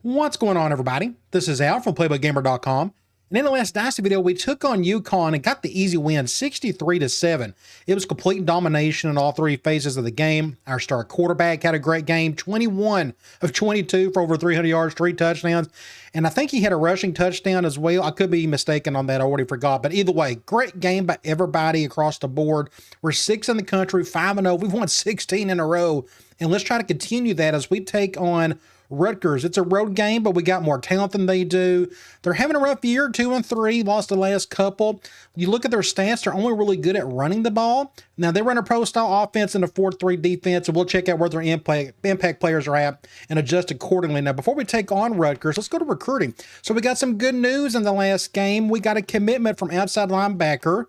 What's going on, everybody? This is Al from PlayboyGamer.com. And in the last Dynasty video, we took on UConn and got the easy win, 63-7. It was complete domination in all three phases of the game. Our star quarterback had a great game, 21 of 22 for over 300 yards, 3 touchdowns. And I think he had a rushing touchdown as well. I could be mistaken on that. I already forgot. But either way, great game by everybody across the board. We're 6 in the country, 5-0. We've won 16 in a row. And let's try to continue that as we take on Rutgers. It's a road game, but we got more talent than they do. They're having a rough year, 2-3, lost the last couple. You look at their stats, they're only really good at running the ball. Now, they run a pro-style offense and a 4-3 defense, and we'll check out where their impact players are at and adjust accordingly. Now, before we take on Rutgers, let's go to recruiting. So we got some good news in the last game. We got a commitment from outside linebacker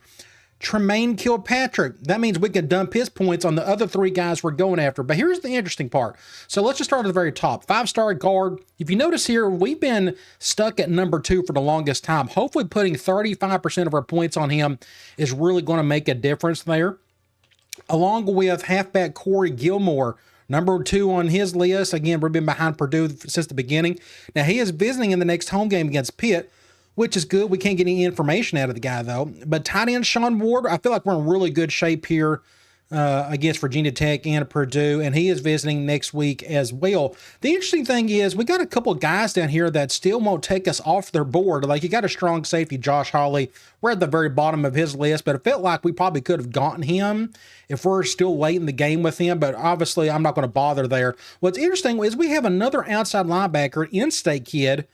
Tremaine Kilpatrick. That means we can dump his points on the other 3 guys we're going after. But here's the interesting part. So let's just start at the very top. 5-star guard. If you notice here, we've been stuck at number 2 for the longest time. Hopefully putting 35% of our points on him is really going to make a difference there. Along with halfback Corey Gilmore, number 2 on his list. Again, we've been behind Purdue since the beginning. Now, he is visiting in the next home game against Pitt, which is good. We can't get any information out of the guy, though. But tight end Sean Ward, I feel like we're in really good shape here against Virginia Tech and Purdue, and he is visiting next week as well. The interesting thing is we got a couple of guys down here that still won't take us off their board. Like, you got a strong safety, Josh Hawley. We're at the very bottom of his list, but it felt like we probably could have gotten him if we're still late in the game with him, but obviously I'm not going to bother there. What's interesting is we have another outside linebacker, in-state kid,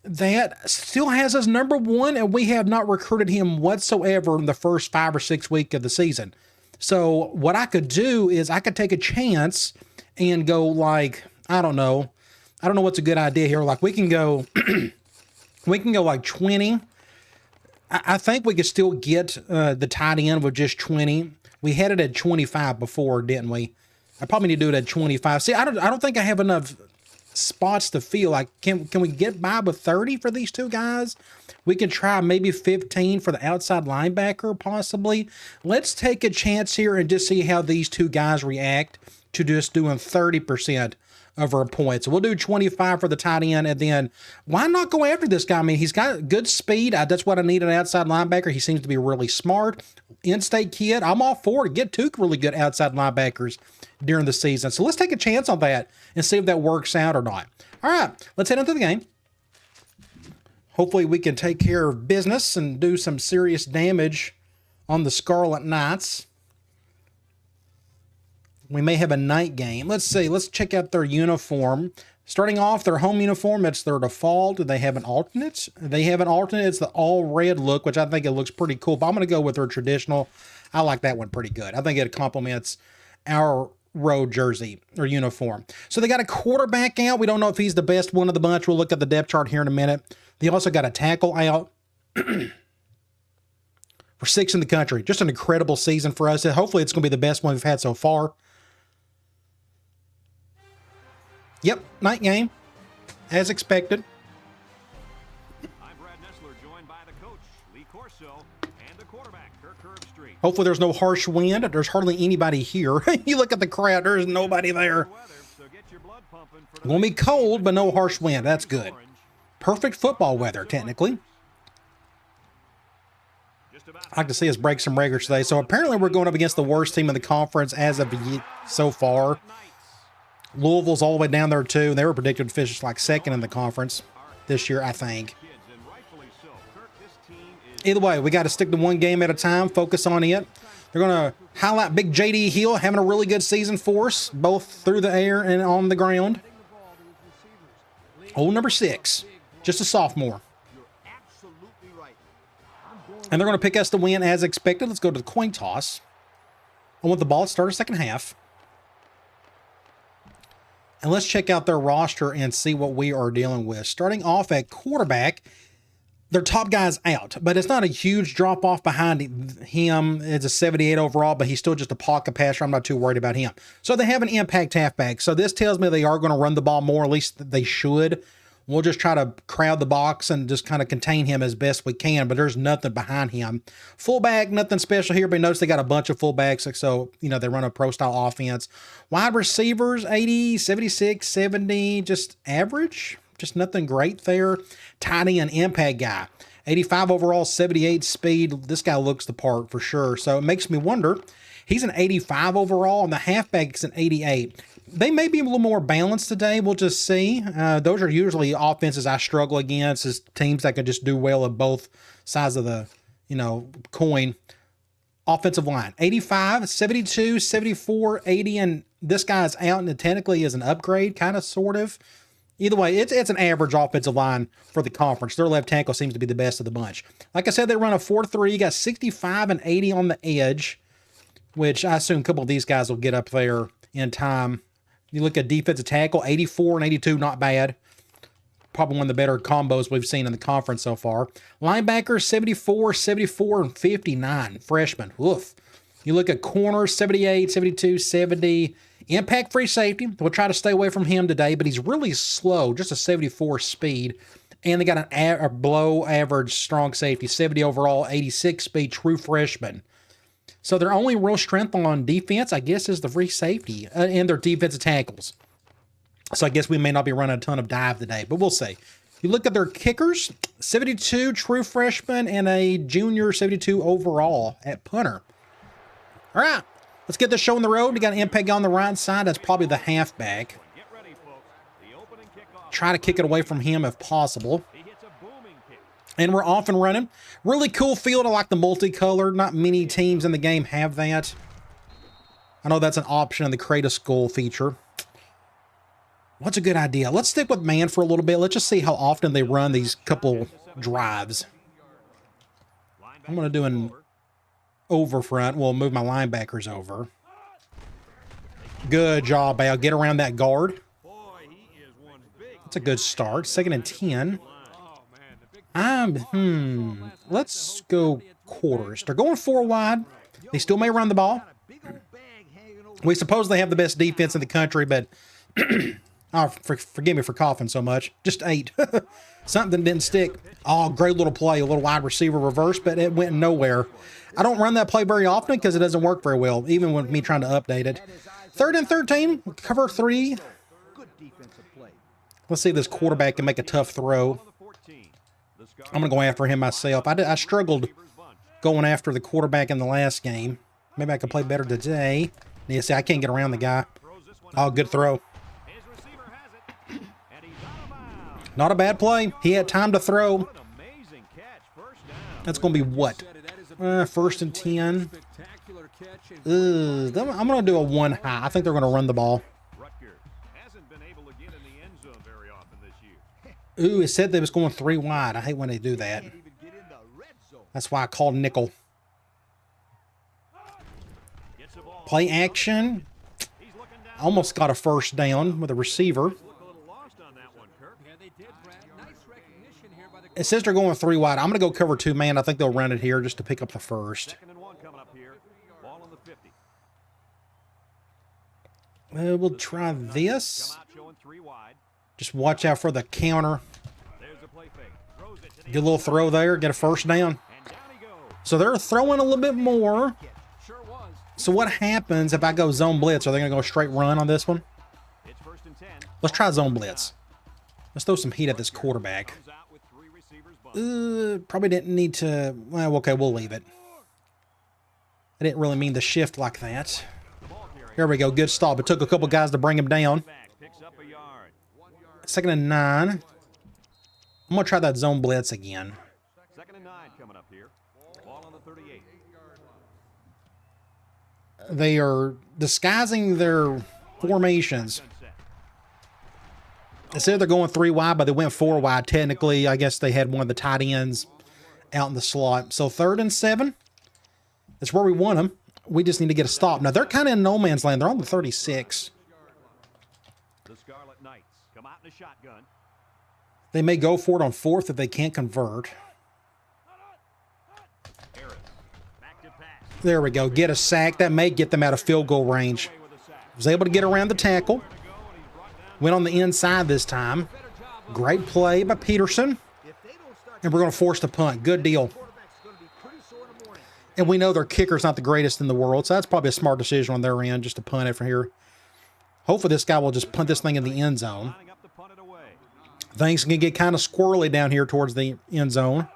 that still has us number 1, and we have not recruited him whatsoever in the first 5 or 6 weeks of the season. So what I could do is I could take a chance and go like, I don't know what's a good idea here. Like we can go like 20. I think we could still get the tight end with just 20. We had it at 25 before, didn't we? I probably need to do it at 25. See, I don't think I have enough spots to feel like, can we get by with 30 for these 2 guys? We can try maybe 15 for the outside linebacker, possibly. Let's take a chance here and just see how these 2 guys react to just doing 30% of our points. So we'll do 25 for the tight end, and then why not go after this guy? I mean, he's got good speed. That's what I need, an outside linebacker. He seems to be really smart. In-state kid. I'm all for it. Get 2 really good outside linebackers during the season. So let's take a chance on that and see if that works out or not. All right, let's head into the game. Hopefully we can take care of business and do some serious damage on the Scarlet Knights. We may have a night game. Let's see. Let's check out their uniform. Starting off, their home uniform, it's their default. Do they have an alternate? They have an alternate. It's the all-red look, which I think it looks pretty cool. But I'm going to go with their traditional. I like that one pretty good. I think it complements our road jersey or uniform. So they got a quarterback out. We don't know if he's the best one of the bunch. We'll look at the depth chart here in a minute. They also got a tackle out. We're 6 in the country. Just an incredible season for us. Hopefully it's going to be the best one we've had so far. Yep, night game, as expected. I'm Brad Nessler, joined by the coach, Lee Corso, and the quarterback, Kirk Herbstreit. Hopefully there's no harsh wind. There's hardly anybody here. You look at the crowd, there's nobody there. It's going to be cold, but no harsh wind. That's good. Perfect football weather, technically. I'd like to see us break some records today. So apparently we're going up against the worst team in the conference as of so far. Louisville's all the way down there, too. They were predicted to finish like 2nd in the conference this year, I think. Either way, we got to stick to one game at a time, focus on it. They're going to highlight Big J.D. Hill having a really good season for us, both through the air and on the ground. Old number 6, just a sophomore. And they're going to pick us to win as expected. Let's go to the coin toss. I want the ball to start a second half. And let's check out their roster and see what we are dealing with. Starting off at quarterback, their top guy's out, but it's not a huge drop-off behind him. It's a 78 overall, but he's still just a pocket passer. I'm not too worried about him. So they have an impact halfback. So this tells me they are going to run the ball more, at least they should. We'll just try to crowd the box and just kind of contain him as best we can, but there's nothing behind him. Fullback, nothing special here, but notice they got a bunch of fullbacks, so, you know, they run a pro-style offense. Wide receivers, 80, 76, 70, just average. just nothing great there. Tight end impact guy. 85 overall, 78 speed. This guy looks the part for sure. So it makes me wonder. He's an 85 overall, and the halfback is an 88. They may be a little more balanced today. We'll just see. Those are usually offenses I struggle against, is teams that can just do well at both sides of the, coin. Offensive line, 85, 72, 74, 80, and this guy's out and technically is an upgrade, kind of, sort of. Either way, it's an average offensive line for the conference. Their left tackle seems to be the best of the bunch. Like I said, they run a 4-3. You got 65 and 80 on the edge, which I assume a couple of these guys will get up there in time. You look at defensive tackle, 84 and 82, not bad. Probably one of the better combos we've seen in the conference so far. Linebackers, 74, 74, and 59. Freshman. Woof. You look at corners, 78, 72, 70. Impact free safety. We'll try to stay away from him today, but he's really slow. Just a 74 speed. And they got a below average strong safety. 70 overall, 86 speed, true freshman. So their only real strength on defense, I guess, is the free safety and their defensive tackles. So I guess we may not be running a ton of dive today, but we'll see. You look at their kickers, 72 true freshman and a junior 72 overall at punter. All right, let's get this show on the road. We got an impact on the right side. That's probably the halfback. Try to kick it away from him if possible. And we're off and running. Really cool field. I like the multicolored. Not many teams in the game have that. I know that's an option in the Create a Skull feature. What's a good idea? Let's stick with man for a little bit. Let's just see how often they run these couple drives. I'm going to do an over front. We'll move my linebackers over. Good job, Al. Get around that guard. That's a good start. 2nd and 10. Let's go quarters. They're going 4 wide. They still may run the ball. We suppose they have the best defense in the country, but forgive me for coughing so much. Just 8. Something didn't stick. Oh, great little play. A little wide receiver reverse, but it went nowhere. I don't run that play very often because it doesn't work very well, even with me trying to update it. 3rd and 13. Cover 3. Let's see if this quarterback can make a tough throw. I'm going to go after him myself. I struggled going after the quarterback in the last game. Maybe I could play better today. Yeah, see, I can't get around the guy. Oh, good throw. Not a bad play. He had time to throw. That's going to be what? 1st and 10. I'm going to do a 1 high. I think they're going to run the ball. Rutgers hasn't been able to get in the end zone very often this year. Ooh, it said they was going 3 wide. I hate when they do that. That's why I called nickel. Play action. Almost got a first down with a receiver. It says they're going 3 wide. I'm going to go cover 2 man. I think they'll run it here just to pick up the first. 2nd and 1 coming up here. Ball on the 50. We'll try this. Just watch out for the counter. Get a little throw there. Get a first down. So they're throwing a little bit more. So what happens if I go zone blitz? Are they going to go straight run on this one? Let's try zone blitz. Let's throw some heat at this quarterback. Probably didn't need to. Well, okay, we'll leave it. I didn't really mean to shift like that. Here we go. Good stop. It took a couple guys to bring him down. 2nd and 9. I'm going to try that zone blitz again. 2nd and 9 coming up here. Ball on the 38. They are disguising their formations. They said they're going 3 wide, but they went 4 wide. Technically, I guess they had one of the tight ends out in the slot. So 3rd and 7. That's where we want them. We just need to get a stop. Now, they're kind of in no man's land. They're on the 36. The Scarlet Knights come out in a shotgun. They may go for it on 4th if they can't convert. There we go. Get a sack. That may get them out of field goal range. Was able to get around the tackle. Went on the inside this time. Great play by Peterson. And we're going to force the punt. Good deal. And we know their kicker's not the greatest in the world, so that's probably a smart decision on their end just to punt it from here. Hopefully this guy will just punt this thing in the end zone. away. Things can get kind of squirrely down here towards the end zone.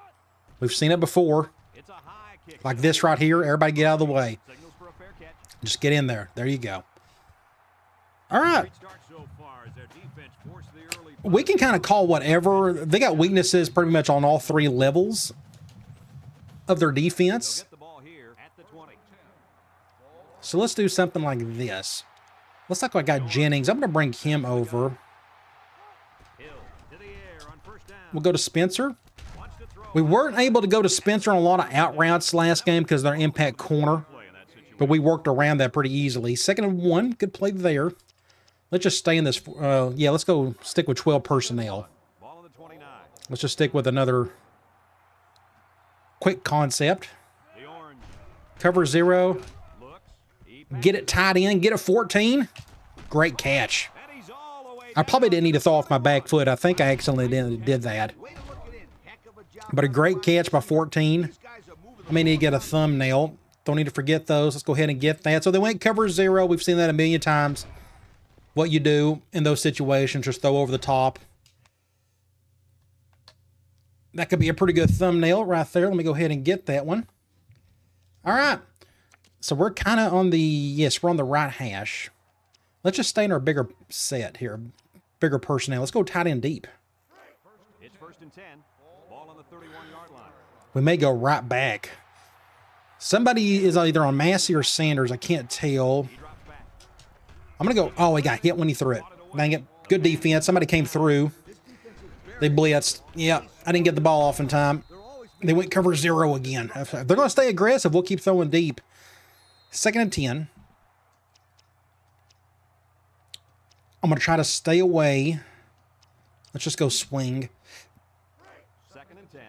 We've seen it before. It's a high kick. Like this right here. Everybody get out of the way. Signals for a fair catch. Just get in there. There you go. All right. Great start so far as their defense forced the early. We can kind of call whatever. They got weaknesses pretty much on all three levels of their defense. Get the ball here at the 20. So let's do something like this. Looks like I got Jennings. I'm going to bring him over. Hill to the air on first down. We'll go to Spencer. Wants to throw. We weren't able to go to Spencer on a lot of out routes last game because they're impact corner. Play in that situation. But we worked around that pretty easily. 2nd and 1. Good play there. Let's just stay in this. Yeah, let's go stick with 12 personnel. Ball on the 29. Let's just stick with another quick concept. The orange Cover 0. looks. He Get it tied in. Get it 14. Great catch. and he's all the way I probably didn't need to throw off my back foot. I think I accidentally did that. But a great catch by 14. I may need to get a thumbnail. Don't need to forget those. Let's go ahead and get that. So they went cover 0. We've seen that a million times. What you do in those situations, just throw over the top. That could be a pretty good thumbnail right there. Let me go ahead and get that one. All right. So we're kind of on the, yes, we're on the right hash. Let's just stay in our bigger set here. Bigger personnel. Let's go tight end deep. It's 1st and 10. Ball on the 31-yard line. We may go right back. Somebody is either on Massey or Sanders. I can't tell. He drops back. I'm going to go. Oh, he got hit when he threw it. Dang it. Good defense. Somebody came through. They blitzed. Yeah, I didn't get the ball off in time. They went cover 0 again. If they're going to stay aggressive, we'll keep throwing deep. 2nd and 10. I'm going to try to stay away. Let's just go swing. 2nd and 10.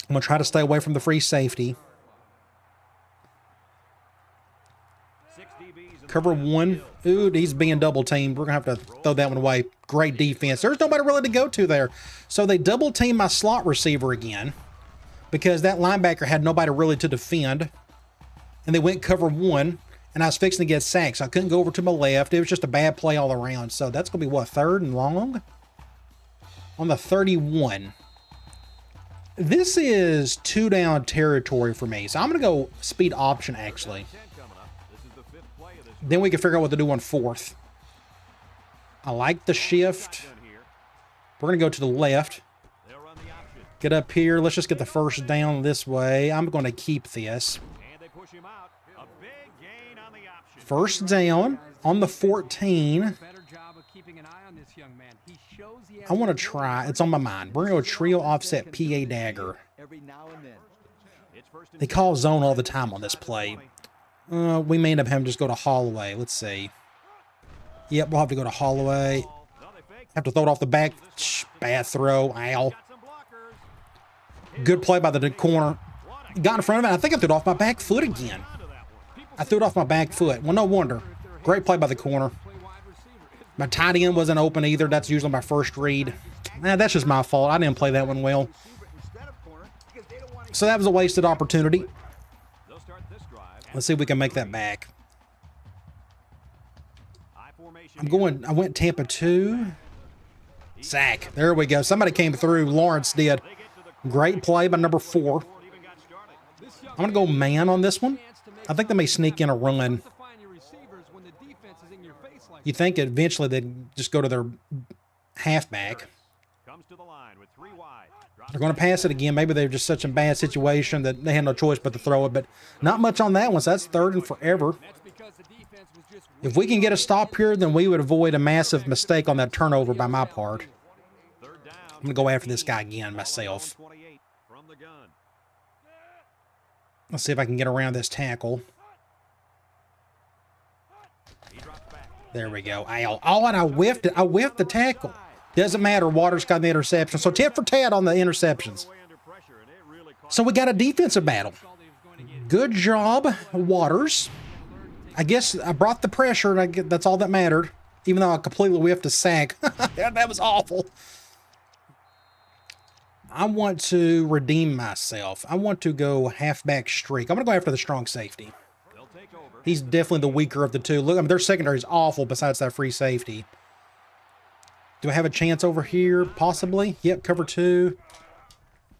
I'm going to try to stay away from the free safety. 6 DBs in Cover 1. Ooh, he's being double teamed. We're going to have to throw that one away. Great defense. There's nobody really to go to there. So they double teamed my slot receiver again because that linebacker had nobody really to defend. And they went cover 1, and I was fixing to get sacked, so I couldn't go over to my left. It was just a bad play all around. So that's going to be, what, 3rd and long? On the 31. This is 2-down territory for me. So I'm going to go speed option, actually. 10 coming up. This is the 5th play of this Then we can figure out what to do on 4th. I like the shift. shotgun here. We're going to go to the left. They'll run the option. Get up here. Let's just get the first down this way. I'm going to keep this. And they push him out. A big gain on the option. First down on the 14. Better job of keeping an eye on this young man. He shows he has I want to try. It's on my mind. We're going to go trio offset PA dagger. Every now and then. It's 1st and They call zone all the time on this play. We may end up having to just go to Holloway. Let's see. Yep, we'll have to go to Holloway. no, they fake. Have to throw it off the back. Bad throw. Ow. Got some blockers. Good play by the corner. Got in front of it. I think I threw it off my back foot again. Onto that one. I threw it off my back foot. Well, no wonder. Great play by the corner. My tight end wasn't open either. That's usually my first read. That's just my fault. I didn't play that one well. Instead of corner, because they don't want to So that was a wasted opportunity. They'll start this drive. Let's see if we can make that back. High formation I'm here. going, I went Tampa 2. Sack. There we go. Somebody came through. Lawrence did. They get to the Great play by number 4. before it even got started. I'm going to go man on this one. I think they may sneak in a run. You think eventually they'd just go to their halfback. Comes to the line with 3 wide. Drops They're going to pass it again. Maybe they're just such a bad situation that they had no choice but to throw it. But not much on that one, so that's 3rd and forever. If we can get a stop here, then we would avoid a massive mistake on that turnover by my part. 3rd down. I'm going to go after this guy again myself. 28 from the gun. Let's see if I can get around this tackle. He drops back. There we go. Ow. Oh, and I whiffed it. I whiffed the tackle. Doesn't matter. Waters got the interception. So tit for tat on the interceptions. Way under pressure, and it really caught So we got a defensive battle. Good job, Waters. I guess I brought the pressure, and that's all that mattered. Even though I completely whiffed a sack. That was awful. I want to redeem myself. I want to go halfback streak. I'm going to go after the strong safety. They'll take over. He's definitely the weaker of the two. Look, I mean, their secondary is awful besides that free safety. Do I have a chance over here? Possibly. Yep, cover 2.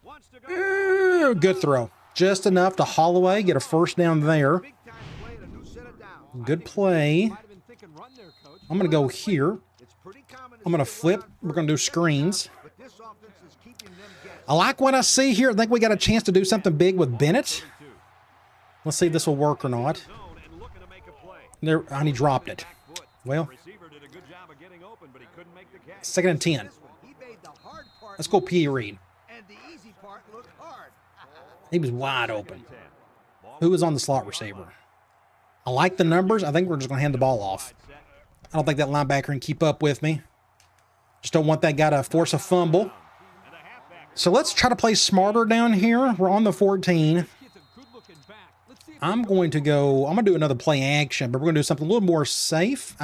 Wants to go. Good throw. Just enough to Holloway get a first down there. Big time play and a new set of downs. Good play. Might have been thinking run there, coach. I'm going to go here. It's pretty common I'm going to see it flip. run on We're going to do first, screens. but this offense is keeping them guessing. I like what I see here. I think we got a chance to do something big with Bennett. Let's see if this will work or not. Zone and looking to make a play. There, and he dropped it. Back foot. Well, Receiver did a good job of getting open, but he couldn't make the catch. 2nd and 10. He made the hard part Let's go look P. Reed. and the easy part look hard. He was wide open. Who was on the slot receiver? I like the numbers. I think we're just going to hand the ball off. I don't think that linebacker can keep up with me. Just don't want that guy to force a fumble. So let's try to play smarter down here. We're on the 14. Kid's a good looking back. Let's see if I'm going to do another play action, but we're going to do something a little more safe,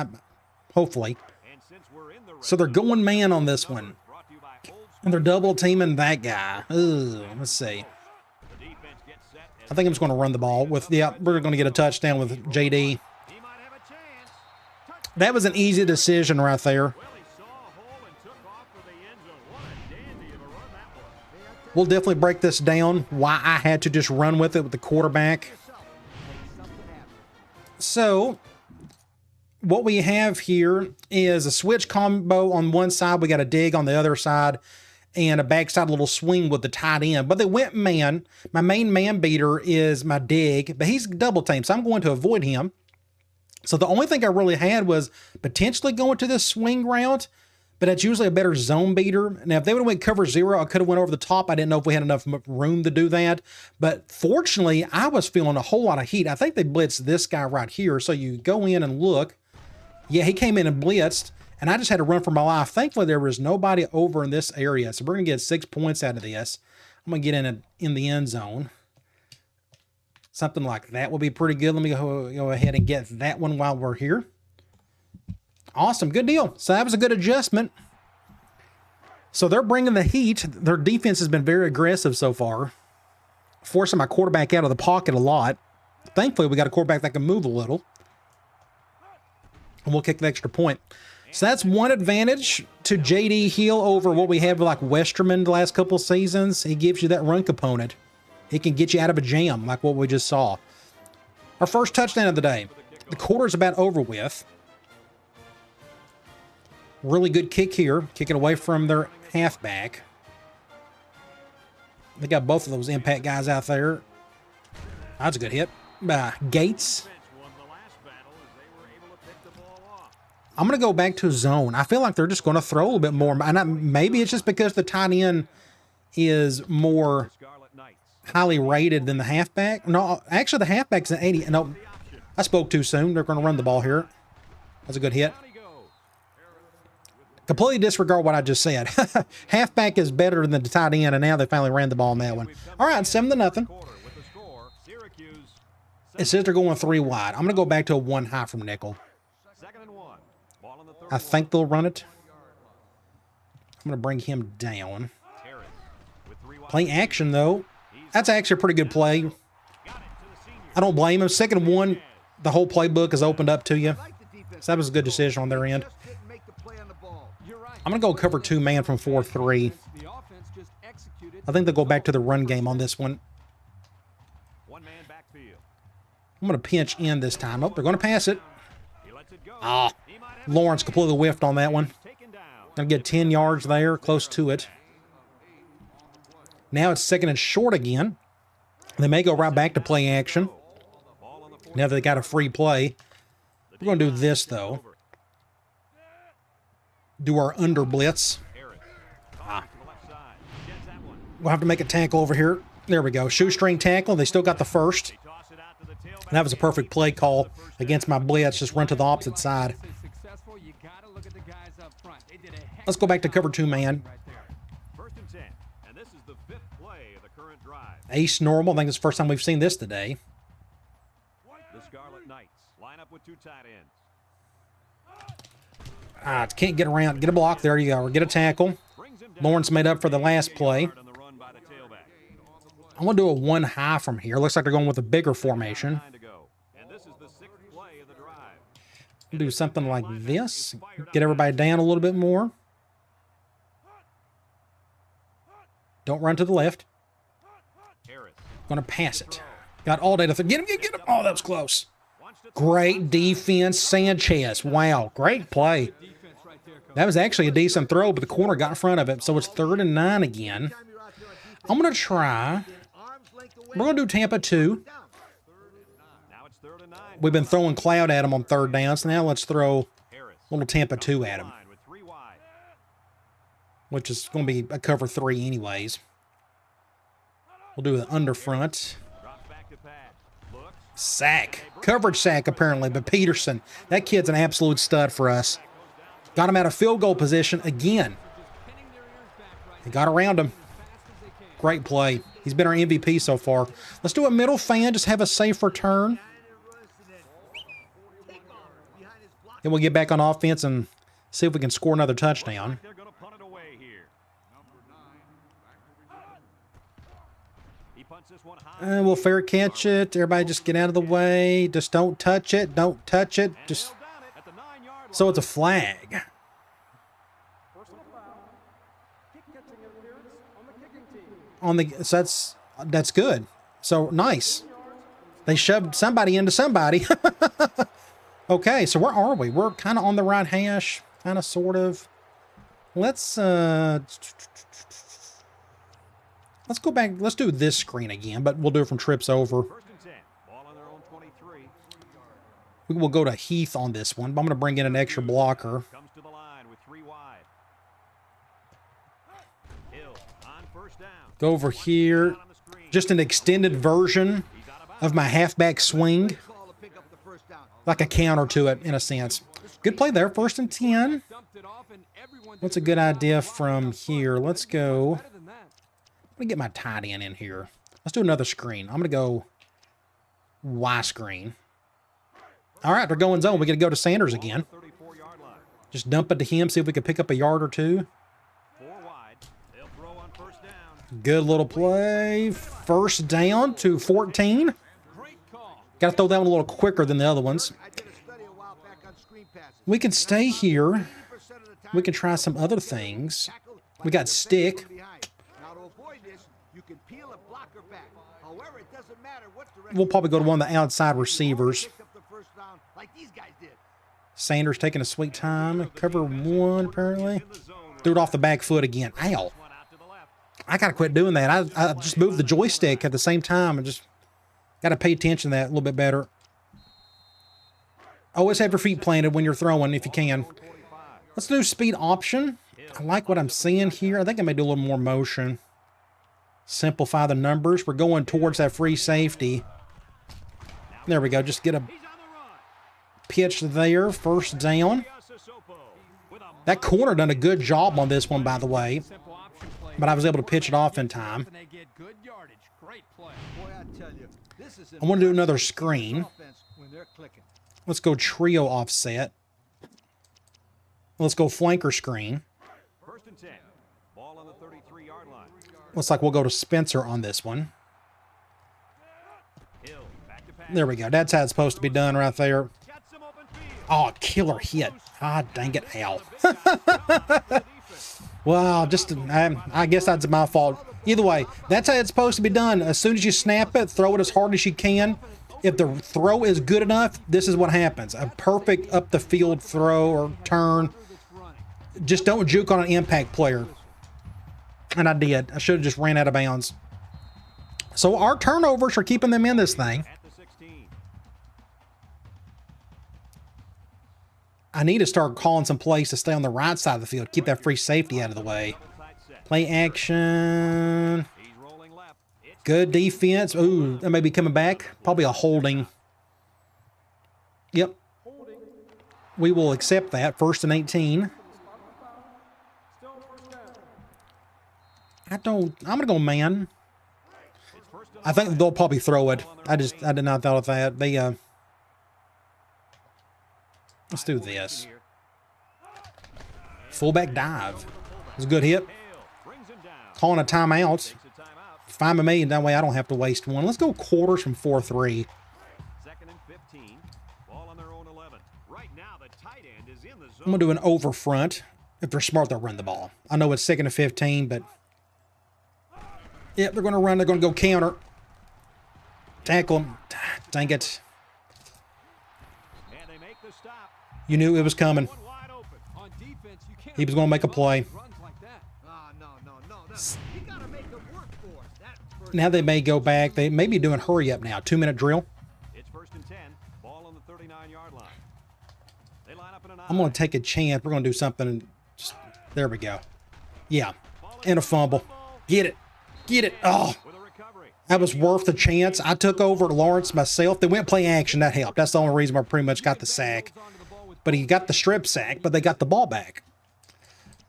hopefully. And since we're in the So they're going man on this one. brought to you by Old And they're double teaming that guy. Ugh, let's see. the defense gets set and I think I'm just going to run the ball with, yeah, we're going to get a touchdown with JD. he might have a chance. Touchdown. That was an easy decision right there. Well, he saw a hole and took off for the end zone. What a dandy of a run that was. We'll definitely break this down, why I had to just run with it with the quarterback. So, what we have here is a switch combo on one side. We got a dig on the other side and a backside little swing with the tight end. But they went man. My main man beater is my dig, but he's double teamed, so I'm going to avoid him. So the only thing I really had was potentially going to this swing route, but that's usually a better zone beater. Now, if they would have went cover 0, I could have went over the top. I didn't know if we had enough room to do that. But fortunately, I was feeling a whole lot of heat. I think they blitzed this guy right here. So you go in and look. Yeah, he came in and blitzed, and I just had to run for my life. Thankfully, there was nobody over in this area. So we're going to get 6 points out of this. I'm going to get in the end zone. Something like that will be pretty good. Let me go ahead and get that one while we're here. Awesome. Good deal. So that was a good adjustment. So they're bringing the heat. Their defense has been very aggressive so far, forcing my quarterback out of the pocket a lot. Thankfully, we got a quarterback that can move a little. And we'll kick the extra point. So that's one advantage to JD Hill over what we have like Westerman the last couple of seasons. He gives you that run component. He can get you out of a jam like what we just saw. Our first touchdown of the day. The quarter's about over with. Really good kick here. Kick it away from their halfback. They got both of those impact guys out there. That's a good hit by Gates. I'm going to go back to zone. I feel like they're just going to throw a little bit more. And maybe it's just because the tight end is more highly rated than the halfback. No, actually the halfback's an 80. No, I spoke too soon. They're going to run the ball here. That's a good hit. Completely disregard what I just said. Halfback is better than the tight end, and now they finally ran the ball in that one. All right, 7-0. It says they're going 3 wide. I'm going to go back to a 1 high from nickel. I think they'll run it. I'm going to bring him down. Play action, though. That's actually a pretty good play. I don't blame him. 2nd and 1, the whole playbook is opened up to you. So that was a good decision on their end. I'm going to go cover 2 man from 4-3. I think they'll go back to the run game on this one. I'm going to pinch in this time. Oh, they're going to pass it. Ah, Lawrence completely whiffed on that one. Going to get 10 yards there, close to it. Now it's 2nd and short again. They may go right back to play action. Now that they got a free play. We're going to do this, though. Do our under blitz. We'll have to make a tackle over here. There we go. Shoestring tackle. They still got the first. And that was a perfect play call against my blitz. Just run to the opposite side. Let's go back to cover 2 man. Ace normal. I think it's the first time we've seen this today. The Scarlet Knights line up with 2 tight ends. Can't get around. Get a block. There you go. Or get a tackle. Lawrence made up for the last play. I'm going to do a 1 high from here. Looks like they're going with a bigger formation. Do something like this. Get everybody down a little bit more. Don't run to the left. Harris. Gonna pass it. Got all day to get him, get him. Oh, that was close. Great defense, Sanchez. Wow, great play. That was actually a decent throw, but the corner got in front of it, so it's 3rd and 9 again. I'm gonna try. We're gonna do Tampa 2. Now it's 3rd and 9. We've been throwing Cloud at him on 3rd down, so now let's throw Harris. little Tampa 2 at him, Line with 3 wide. which is going to be a cover 3 anyways. We'll do the under front. Drops back to Pat. Looks. Sack. Coverage sack, apparently, but Peterson. That kid's an absolute stud for us. Got him out of field goal position again. He got around him. Great play. He's been our MVP so far. Let's do a middle fan, just have a safe return. Then we'll get back on offense and see if we can score another touchdown. They're going to punt it away here. He punts this one high. We'll fair catch it. Everybody just get out of the way. Just don't touch it. Don't touch it. Just Down it at the 9-yard so it's a flag. So that's good. So nice. They shoved somebody into somebody. Okay, so where are we? We're kind of on the right hash, kind of, sort of. Let's go back. Let's do this screen again, but we'll do it from trips over. 1st and 10. Ball on their own 23. We will go to Heath on this one, but I'm going to bring in an extra blocker. Comes to the line with 3 wide. Hill on 1st down. Go over here. On the screen. Just an extended version of my halfback swing. Call to pick up the 1st down. Like a counter to it, in a sense. Good play there. 1st and 10. What's a good idea from here? Let's go. I'm going to get my tight end in here. Let's do another screen. I'm going to go Y screen. All right, they're going zone. We got to go to Sanders again. 34-yard line. Just dump it to him, see if we can pick up a yard or 2. 4 wide. They'll throw on 1st down. Good little play. 1st down to 14. Got to throw that one a little quicker than the other ones. I did a study a while back on screen passes. We can stay here. 80% of the time, We can try some other things. tackle by We got the stick. defender from behind. Now to avoid this, you can peel a blocker back. However, it doesn't matter what direction. We'll probably go to one of the outside receivers. Pick up the 1st down like these guys did. Sanders taking a sweet time. Cover 1, apparently. Threw it off the back foot again. Ow. One out to the left. I got to quit doing that. I just moved the joystick at the same time and just got to pay attention to that a little bit better. Always have your feet planted when you're throwing if you can. Let's do speed option. I like what I'm seeing here. I think I may do a little more motion. Simplify the numbers. We're going towards that free safety. There we go. Just get a He's on the run. pitch there. 1st down. Sopo with a That corner done a good job on this one, by the way. But I was able to pitch it off in time. They get good yardage. Great play. Boy, I tell you, this is I want to do another screen. offense when they're clicking. Let's go trio offset. Let's go flanker screen. 1st and 10. Ball on the 33-yard line. Looks like we'll go to Spencer on this one. Hill back to pass. There we go. That's how it's supposed to be done right there. Got some open field. Oh, killer hit. Ah, dang it. Ow. Well, I guess that's my fault. Either way, that's how it's supposed to be done. As soon as you snap it, throw it as hard as you can. If the throw is good enough, this is what happens. A perfect up the field throw or turn. Just don't juke on an impact player. And I did. I should have just ran out of bounds. So our turnovers are keeping them in this thing. At the 16. I need to start calling some plays to stay on the right side of the field. Keep that free safety out of the way. Side set. Play action. He's rolling left. It's Good defense. Ooh, that may be coming back. Probably a holding. Yep. We will accept that. 1st and 18. I'm going to go man. I think they'll probably throw it. I did not thought of that. Let's do this. Fullback dive. It's a good hit. brings him down. Calling a timeout. Takes a timeout. Fine with me. That way I don't have to waste one. Let's go quarters from 4-3. 2nd and 15. Ball on their own 11. Right now, the tight end is in the zone. I'm going to do an over front. If they're smart, they'll run the ball. I know it's 2nd and 15, but Yep, they're going to run. They're going to go counter. Tackle him. Dang it. And they make the stop. You knew it was coming. One wide open. On defense, you can't He was going to make a play. runs like that. No. You gotta make them work for it. That's for Now they may go back. They may be doing hurry up now. 2-minute drill. It's 1st and 10. Ball on the 39-yard line. They line up in an I'm going to take a chance. We're going to do something. There we go. Yeah. And a fumble. Get it. Get it. Oh, with a recovery. that was worth the chance. I took over Lawrence myself. They went play action. That helped. That's the only reason I pretty much got the sack. But he got the strip sack, but they got the ball back.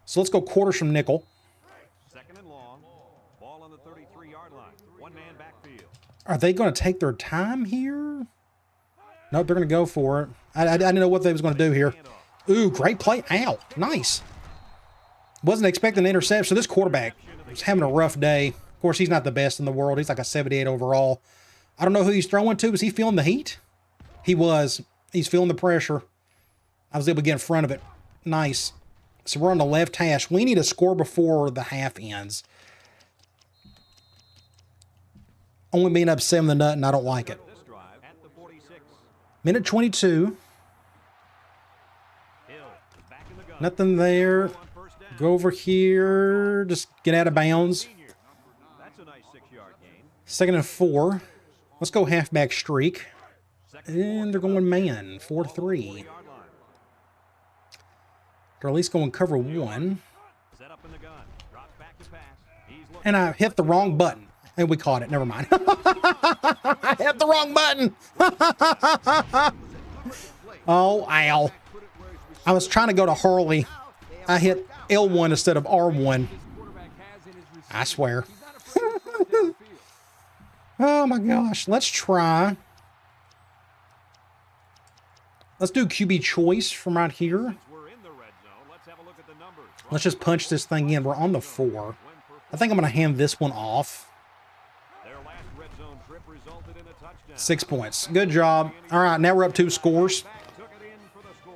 So let's go quarters from nickel. 2nd and long. Ball on the 33-yard line. One man backfield. Are they going to take their time here? Nope, they're going to go for it. I didn't know what they was going to do here. Ooh, great play. Ow, nice. Wasn't expecting an interception. This quarterback was having a rough day. Of course, he's not the best in the world. He's like a 78 overall. I don't know who he's throwing to. Was he feeling the heat? He was. He's feeling the pressure. I was able to get in front of it. Nice. So we're on the left hash. We need to score before the half ends. Only being up 7-0, I don't like it. This drive at the 46. Minute 22. Hill is back in the gun. Nothing there. On 1st down. Go over here. Just get out of bounds. Senior. That's a nice 6-yard gain. 2nd and 4. Let's go halfback streak. Second And they're going man. 4-3. 40-yard line. They're at least going cover 1. Set up in the gun. Drops back to pass. He's looking. And I hit the wrong button. And we caught it. Never mind. I hit the wrong button. Oh, ow. I was trying to go to Hurley. I hit L1 instead of R1. I swear. Oh my gosh. Let's try. Let's do QB choice from right here. We're in the red zone. Let's have a look at the numbers. Let's just punch this thing in. We're on the 4. I think I'm going to hand this one off. Their last red zone trip resulted in a touchdown. 6 points. Good job. All right, now we're up 2 scores. Back took it in for the score.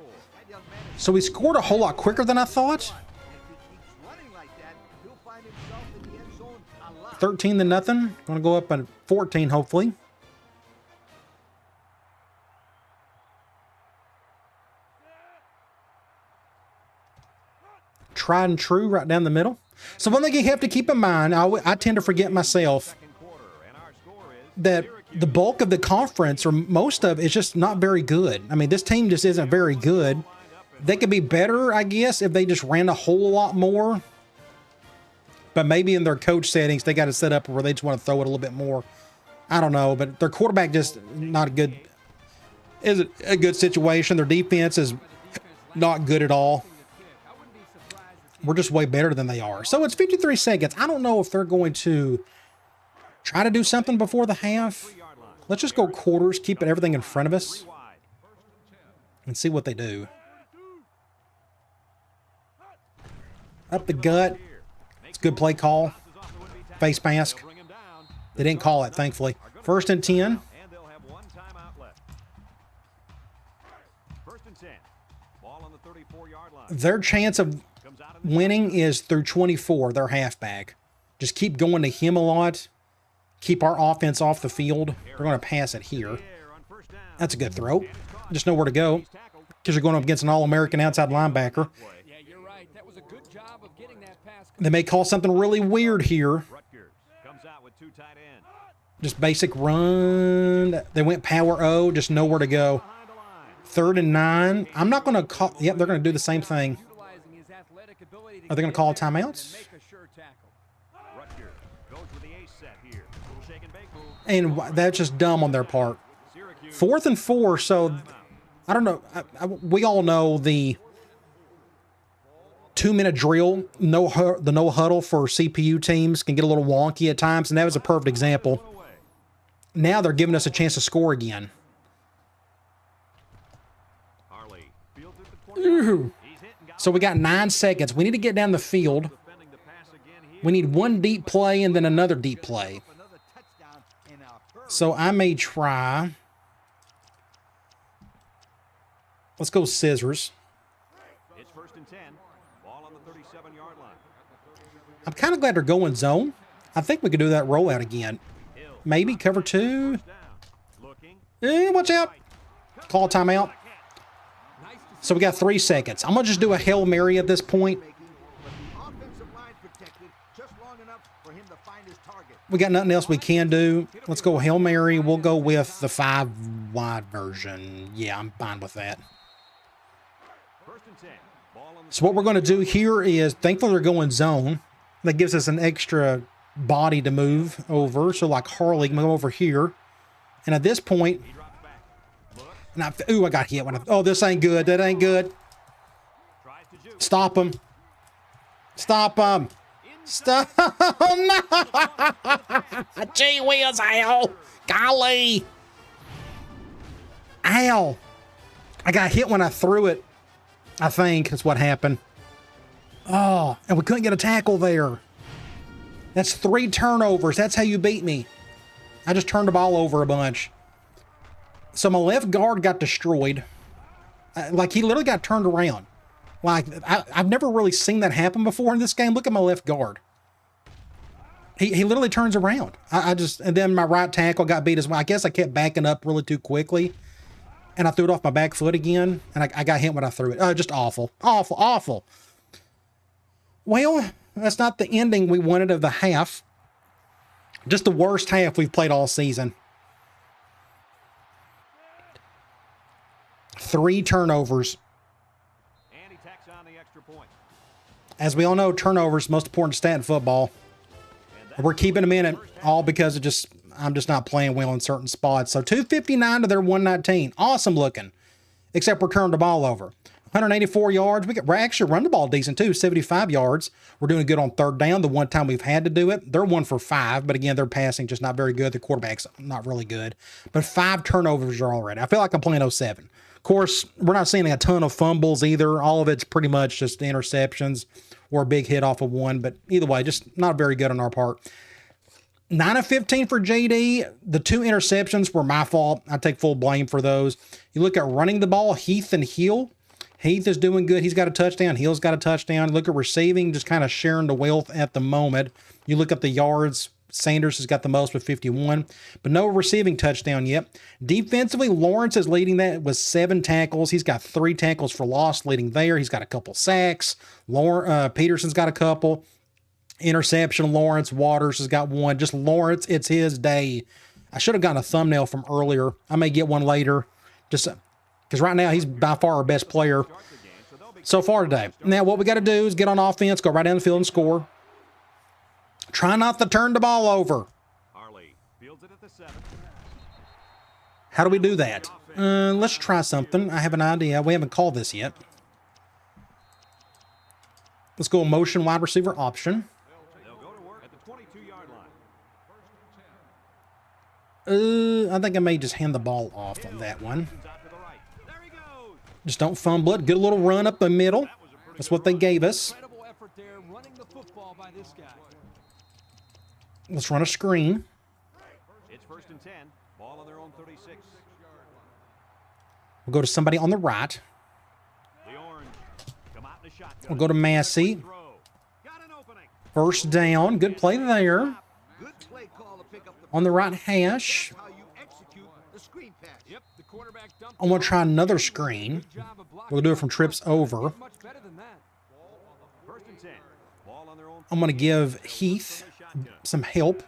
So we scored a whole lot quicker than I thought. If he keeps running like that, he'll find himself in the end zone a lot. 13-0. Going to go up at 14, hopefully. Tried and true right down the middle. So one thing you have to keep in mind, I tend to forget myself Second quarter, and our score is that the bulk of the conference, or most of it, is just not very good. I mean, this team just isn't very good. They could be better, I guess, if they just ran a whole lot more. But maybe in their coach settings, they got to set up where they just want to throw it a little bit more. I don't know, but their quarterback just not a good, is a good situation. Their defense is not good at all. We're just way better than they are. So it's 53 seconds. I don't know if they're going to try to do something before the half. Let's just go quarters, keep everything in front of us, and see what they do. Up the gut. It's a good play call. Face mask. They didn't call it, thankfully. 1st and 10. and they'll have one timeout left. 1st and 10. Ball on the 34-yard line. Their chance of Comes out of the winning is through 24, their halfback. Just keep going to him a lot. Keep our offense off the field. They're going to pass it here. air on 1st down. That's a good throw. Just know where to go Tackled. because you're going up against an All-American outside linebacker. Yeah, you're right. That was a good job of getting that pass. They may call something really weird here. Rutgers comes out with 2 tight ends. Just basic run. They went power O. Just know where to go. Behind the line. 3rd and 9. I'm not going to call. Yep, they're going to do the same thing. Utilizing his athletic ability Are they going to call timeouts? make a sure tackle. Rutgers goes with the ace set here. Little shake and bake move. And that's just dumb on their part. Syracuse 4th and 4. So I don't know. We all know the 2-minute drill, the no huddle for CPU teams can get a little wonky at times, and that was a perfect example. Now they're giving us a chance to score again. Harley fields at the 20. He's hit and got So we got 9 seconds. We need to get down the field. defending the pass again here. We need one deep play and then another deep play. Another touchdown in a hurry. So I may try. Let's go scissors. It's 1st and 10. Ball on the 37-yard line. I'm kind of glad they're going zone. I think we could do that rollout again. Maybe cover 2. Watch out. Call a timeout. So we got 3 seconds. I'm going to just do a Hail Mary at this point. We got nothing else we can do. Let's go Hail Mary. We'll go with the 5 wide version. Yeah, I'm fine with that. So what we're going to do here is, thankfully they're going zone. That gives us an extra body to move over. So like Harley can go over here. And at this point, and I got hit. Oh, this ain't good. That ain't good. Stop him. Stop him. Stop. No. Gee whiz, Al. Golly. Ow. I got hit when I threw it. I think that's what happened. Oh, and we couldn't get a tackle there. That's 3 turnovers. That's how you beat me. I just turned the ball over a bunch. So my left guard got destroyed. Like, he literally got turned around. Like, I've never really seen that happen before in this game. Look at my left guard. He literally turns around. And then my right tackle got beat as well. I guess I kept backing up really too quickly. And I threw it off my back foot again. And I got hit when I threw it. Oh, just awful. Awful, awful. Well, that's not the ending we wanted of the half. Just the worst half we've played all season. 3 turnovers. And he tacks on the extra point. As we all know, turnovers the most important stat in football. We're keeping them in it all because I'm just not playing well in certain spots. So 259 to their 119. Awesome looking. Except we're turning the ball over. 184 yards. We're actually run the ball decent too. 75 yards. We're doing good on 3rd down. The one time we've had to do it. They're 1 for 5, but again, they're passing just not very good. The quarterback's not really good. But 5 turnovers are already. I feel like I'm playing 07. Of course, we're not seeing a ton of fumbles either. All of it's pretty much just interceptions or a big hit off of one. But either way, just not very good on our part. 9 of 15 for JD. The 2 interceptions were my fault. I take full blame for those. You look at running the ball, Heath and Hill. Heath is doing good. He's got a touchdown. Hill's got a touchdown. Look at receiving, just kind of sharing the wealth at the moment. You look at the yards. Sanders has got the most with 51, but no receiving touchdown yet. Defensively, Lawrence is leading that with 7 tackles. He's got 3 tackles for loss leading there. He's got a couple sacks. Peterson's got a couple. Interception, Lawrence. Waters has got 1. Just Lawrence, it's his day. I should have gotten a thumbnail from earlier. I may get one later. Just because right now he's by far our best player so far today. Now what we got to do is get on offense, go right down the field and score. Try not to turn the ball over. How do we do that? Let's try something. I have an idea. We haven't called this yet. Let's go motion wide receiver option. I think I may just hand the ball off on that one. Just don't fumble it. Good little run up the middle. That's what they gave us. Let's run a screen. It's 1st and 10. Ball on their own 36. We'll go to somebody on the right. The orange. Come out in the shotgun. We'll go to Massey. Got an opening. 1st down. Good play there. Good play call to pick up the On the right hash. how you execute the screen pass. Yep, the quarterback dumped. I'm going to try another screen. We'll do it from trips over. Much better than that. 1st and 10. Ball on their own. I'm going to give Heath some help.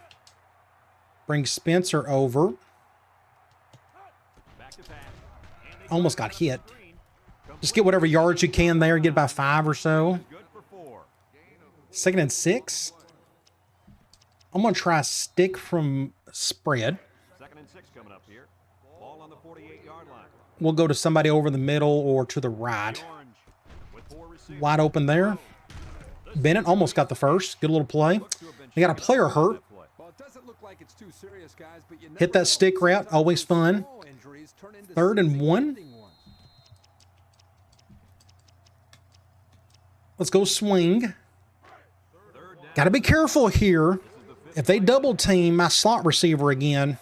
Bring Spencer over. Back to pass. Almost got hit. Just get whatever yards you can there. Get about 5 or so. Good for 4. 2nd and 6. I'm going to try stick from spread. 2nd and 6 coming up here. Ball on the 48-yard line. We'll go to somebody over the middle or to the right. Orange with 4 receivers. Wide open there. Bennett almost got the first. Good little play. They got a player hurt. Well, it doesn't look like it's too serious, guys, but you never Hit that know. stick route. Always fun. Small injuries turn into 3rd and seemingly 1. ending ones. Let's go swing. Got to be careful here. If they double team my slot receiver again.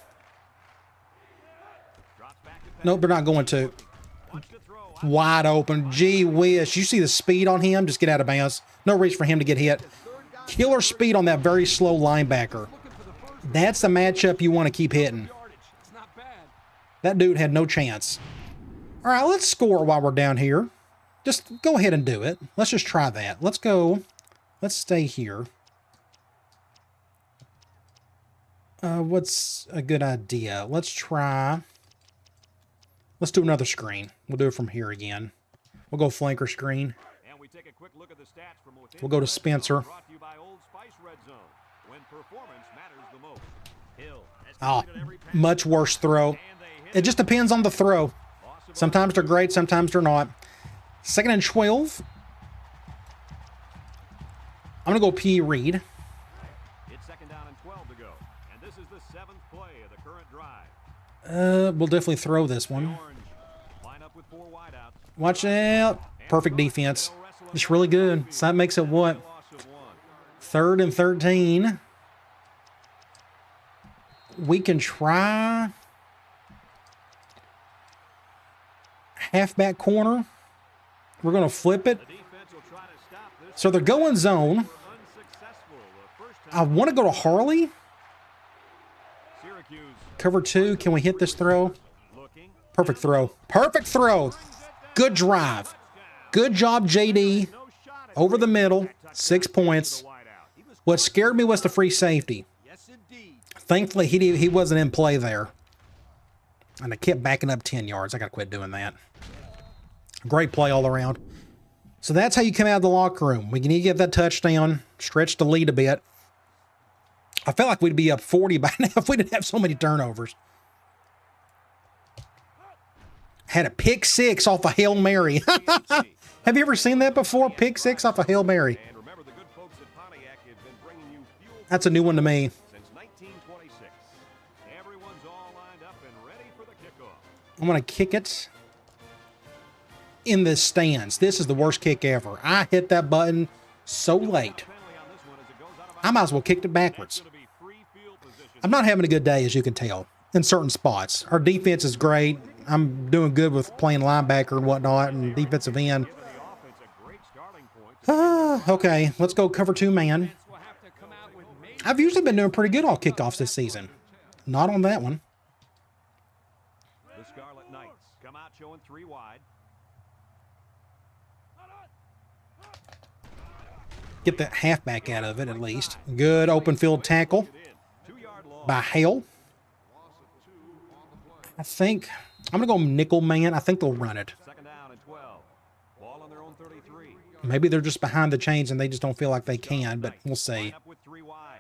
Nope, they're not going to. Wide open. Gee whiz. You see the speed on him? Just get out of bounds. No reason for him to get hit. Killer speed on that very slow linebacker. That's the matchup you want to keep hitting. It's not bad. That dude had no chance. All right, let's score while we're down here. Just go ahead and do it. Let's just try that. Let's go. Let's stay here. What's a good idea? Let's try. Let's do another screen. We'll do it from here again. We'll go flanker screen. And we take a quick look at the stats from within We'll go to the red Spencer. zone, brought to you by Old Spice Red Zone, when performance matters the most. Hill has Oh, completed every pass, much worse throw. and they hit It just depends on the throw. Loss of Sometimes they're great, sometimes they're not. 2nd and 12. I'm going to go P. Reed. It's 2nd down and 12 to go. And this is the 7th play of the current drive. We'll definitely throw this one. Orange line up with 4 wideouts. Watch out. Perfect defense. It's really good. So that makes it what? Loss of 1. 3rd and 13. We can try halfback corner. We're going to flip it. The defense will try to stop this. So they're going zone. Unsuccessful the first I time. want to go to Harley. Syracuse Cover 2. Can we hit this throw? looking. Perfect throw. Perfect throw. Good drive. Good job, JD. No shot at Over the middle. 6 points. the wideout. What scared me was the free safety. Yes, indeed. Thankfully, he wasn't in play there. And I kept backing up 10 yards. I got to quit doing that. Great play all around. So that's how you come out of the locker room. We need to get that touchdown, stretch the lead a bit. I felt like we'd be up 40 by now if we didn't have so many turnovers. Had a pick 6 off a Hail Mary. Have you ever seen that before? Pick 6 off a Hail Mary. And remember, the good folks at Pontiac have been bringing you fuel That's a new one to me. since 1926. Everyone's all lined up and ready for the kickoff. I'm going to kick it in the stands. This is the worst kick ever. I hit that button so late. Penalty on this one as it goes out of I might as well kicked it backwards. It's going to be free field position. I'm not having a good day, as you can tell, in certain spots. Our defense is great. I'm doing good with playing linebacker and whatnot and defensive end. Giving the offense a great starting point. Okay, let's go cover 2 man. Will have to come out with major I've usually been doing pretty good on kickoffs this season. Not on that one. The Scarlet Knights come out showing 3 wide. Get the halfback out of it at least. Good open field tackle 2-yard loss. by Hale. I think I'm going to go nickel man. I think they'll run it. 2nd down and 12. Ball on their own 33. Maybe they're just behind the chains and they just don't feel like they can, but we'll see. Line up with 3 wide.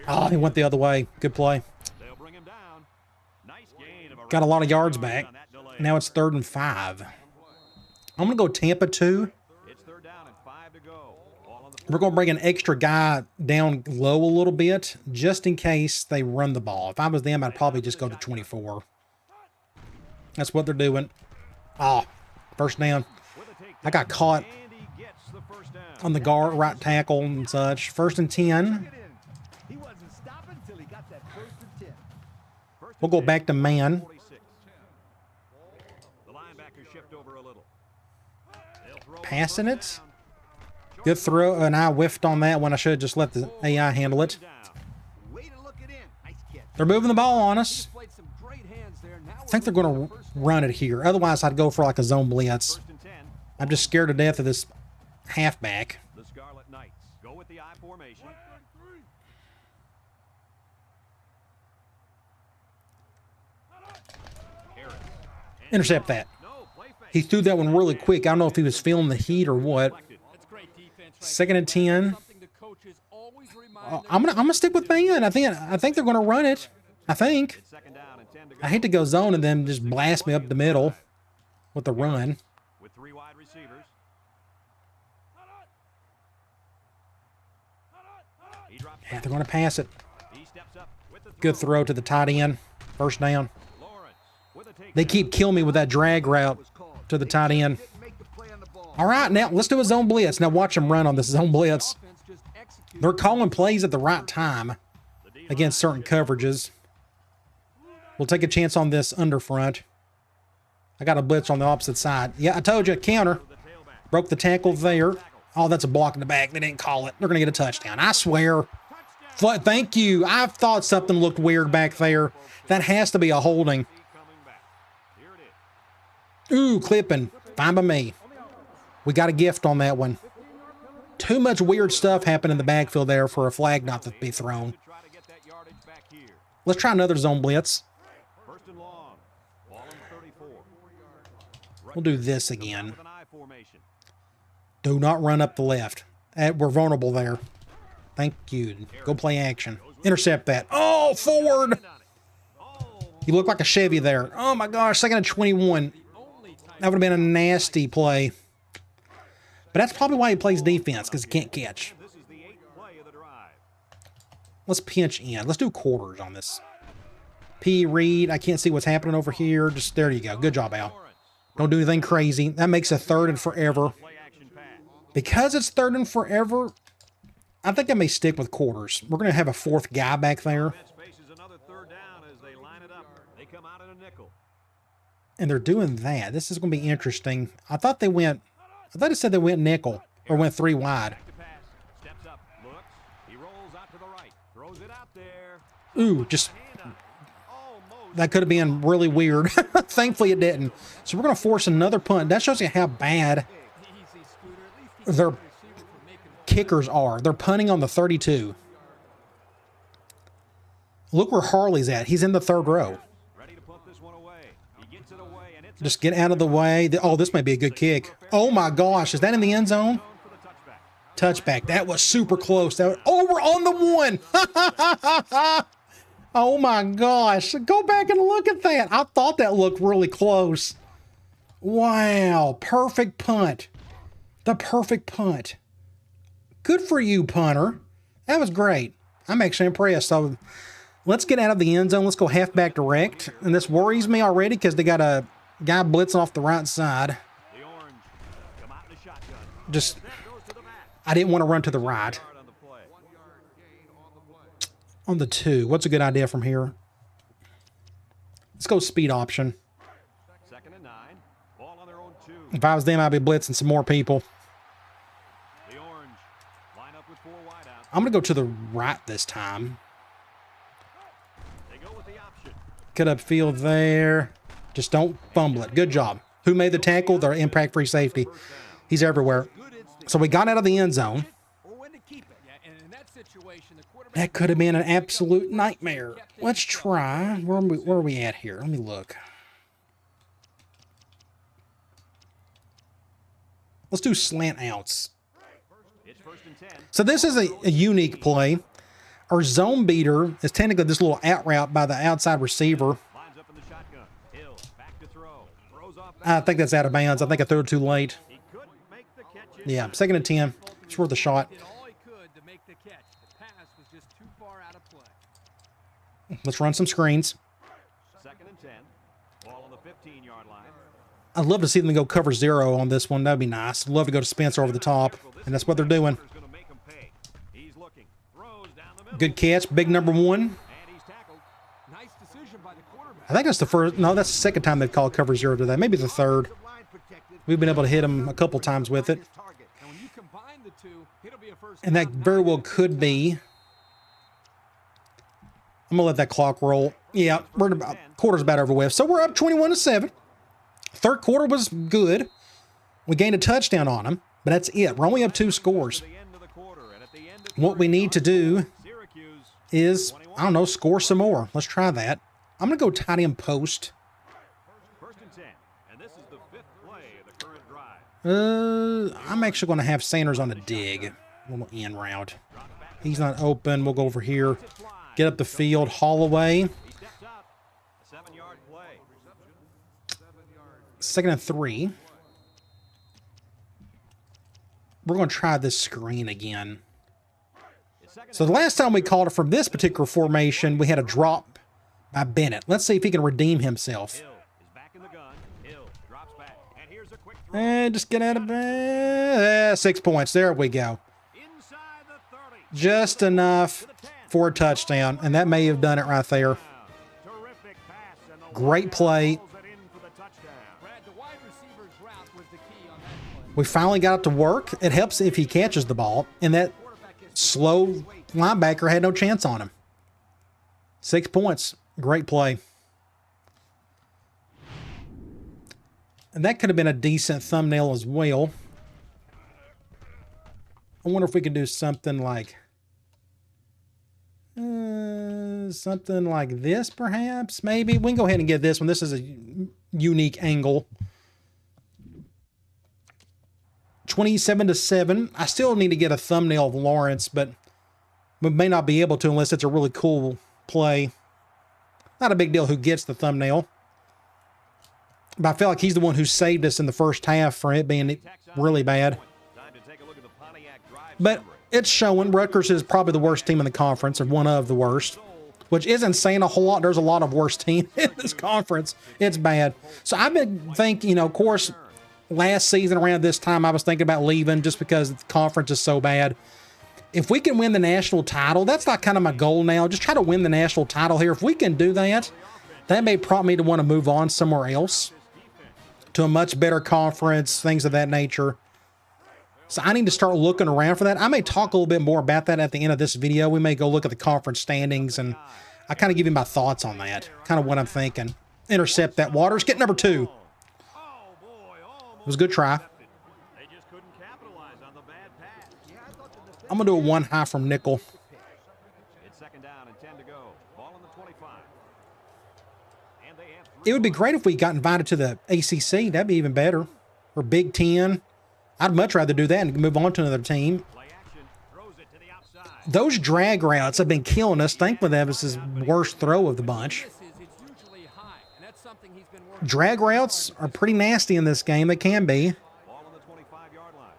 Oh, he went the other way. Good play. They'll bring him down. Nice gain of Got a lot of yards back. on that delay. Now it's 3rd and 5. I'm going to go Tampa 2. It's 3rd down and 5 to go. Ball on the We're going to bring an extra guy down low a little bit just in case they run the ball. If I was them, I'd probably just go to 24. That's what they're doing. Oh, first down. with a takedown. I got caught And he gets the first down. on the guard, right tackle and such. 1st and 10. Get in. He wasn't stopping until he got that 1st and 10. First We'll go and back to 10, man. 46. The linebackers shift over a little. They'll throw Passing the it. first down. Good throw, and I whiffed on that one. I should have just let the AI handle it. Down. Way to look it in. Nice catch. They're moving the ball on us. played some great hands there. Now I think they're going to run it here. Otherwise, I'd go for like a zone blitz. 1st and 10. I'm just scared to death of this halfback. The Scarlet Knights go with the I formation. Harris. Intercept that. No, play fake. He threw that one really quick. I don't know if he was feeling the heat or what. That's great defense. 2nd and 10. Something the coaches always remind I'm gonna stick with man. I think they're gonna run it. I think. It's 2nd down and 10 to go. I hate to go zone and then just blast me up the middle with the run. With 3 wide receivers. He drops Yeah, they're gonna pass it. He steps up with the Good throw to the tight end. First down. Lawrence with a take. They keep killing me with that drag route to the tight end. Didn't make the play on the ball. All right, now let's do a zone blitz. Now watch them run on this zone blitz. offense just execute. They're calling plays at the right time against certain coverages. We'll take a chance on this under front. I got a blitz on the opposite side. Yeah, I told you, counter. Broke the tackle there. Oh, that's a block in the back. They didn't call it. They're going to get a touchdown. I swear. Thank you. I thought something looked weird back there. That has to be a holding. Ooh, clipping. Fine by me. We got a gift on that one. Too much weird stuff happened in the backfield there for a flag not to be thrown. Let's try another zone blitz. We'll do this again. Do not run up the left. We're vulnerable there. Thank you. Go play action. Intercept that. Oh, forward. You look like a Chevy there. Oh my gosh, 2nd and 21. That would have been a nasty play. But that's probably why he plays defense, because he can't catch. Let's pinch in. Let's do quarters on this. P. Reed. I can't see what's happening over here. Just there you go. Good job, Al. Don't do anything crazy. That makes a 3rd and forever. Because it's 3rd and forever, I think I may stick with quarters. We're going to have a 4th guy back there. And they're doing that. This is going to be interesting. I thought it said they went nickel or went 3 wide. Ooh, just that could have been really weird. Thankfully it didn't. So we're going to force another punt. That shows you how bad their kickers are. They're punting on the 32. Look where Harley's at. He's in the 3rd row. Just get out of the way. Oh, this might be a good kick. Oh my gosh, is that in the end zone? Touchback. That was super close. We're on the 1. Oh my gosh. Go back and look at that. I thought that looked really close. Wow. Perfect punt. The perfect punt. Good for you, punter. That was great. I'm actually impressed. So let's get out of the end zone. Let's go halfback direct. And this worries me already because they got a guy blitzing off the right side. Just, I didn't want to run to the right. On the 2, what's a good idea from here? Let's go speed option. If I was them, I'd be blitzing some more people. I'm going to go to the right this time. Cut up field there. Just don't fumble it. Good job. Who made the tackle? Their impact-free safety. He's everywhere. So we got out of the end zone. That could have been an absolute nightmare. Let's try. Where are we at here? Let me look. Let's do slant outs. So this is a unique play. Our zone beater is technically this little out route by the outside receiver. I think that's out of bounds. I think I threw it too late. Yeah, 2nd and 10. It's worth a shot. Let's run some screens. 2nd and 10. Ball on the 15-yard line. I'd love to see them go cover 0 on this one. That'd be nice. I'd love to go to Spencer over the top. And that's what they're doing. Good catch. Big number 1. I think that's the first. No, that's the 2nd time they've called cover 0 today. Maybe the 3rd. We've been able to hit them a couple times with it. And that very well could be. I'm going to let that clock roll. Yeah, we're about quarter's about over with. So we're up 21-7. 3rd quarter was good. We gained a touchdown on them, but that's it. We're only up 2 scores. What we need to do is, I don't know, score some more. Let's try that. I'm going to go tight end post. 1st and 10. And this is the 5th play of the current drive. I'm actually going to have Sanders on a dig. Little in route. He's not open. We'll go over here. Get up the field. Holloway. 2nd and 3. We're going to try this screen again. So the last time we called it from this particular formation, we had a drop by Bennett. Let's see if he can redeem himself. And just get out of bed. 6 points. There we go. Just enough for a touchdown, and that may have done it right there. Great play. We finally got it to work. It helps if he catches the ball, and that slow linebacker had no chance on him. 6 points. Great play. And that could have been a decent thumbnail as well. I wonder if we could do something like this, perhaps. Maybe we can go ahead and get this one. This is a unique angle. 27-7. I still need to get a thumbnail of Lawrence, but we may not be able to unless it's a really cool play. Not a big deal who gets the thumbnail. But I feel like he's the one who saved us in the first half for it being really bad. But it's showing Rutgers is probably the worst team in the conference, or one of the worst, which isn't saying a whole lot. There's a lot of worse teams in this conference. It's bad. So I've been thinking, you know, of course, last season around this time, I was thinking about leaving just because the conference is so bad. If we can win the national title, that's not kind of my goal now. Just try to win the national title here. If we can do that, that may prompt me to want to move on somewhere else to a much better conference, things of that nature. So I need to start looking around for that. I may talk a little bit more about that at the end of this video. We may go look at the conference standings, and I kind of give you my thoughts on that, kind of what I'm thinking. Intercept that, Waters. Get number 2. It was a good try. I'm going to do a 1 high from nickel. It's 2nd down and 10 to go. Ball on the 25. And they have It would be great if we got invited to the ACC. That'd be even better. Or Big Ten. I'd much rather do that and move on to another team. play action. Throws it to the outside. Those drag routes have been killing us. Thankfully, that was his worst throw of the bunch. It's usually high, and that's something he's been working Drag routes are pretty nasty in this game. They can be. Ball on the 25-yard line.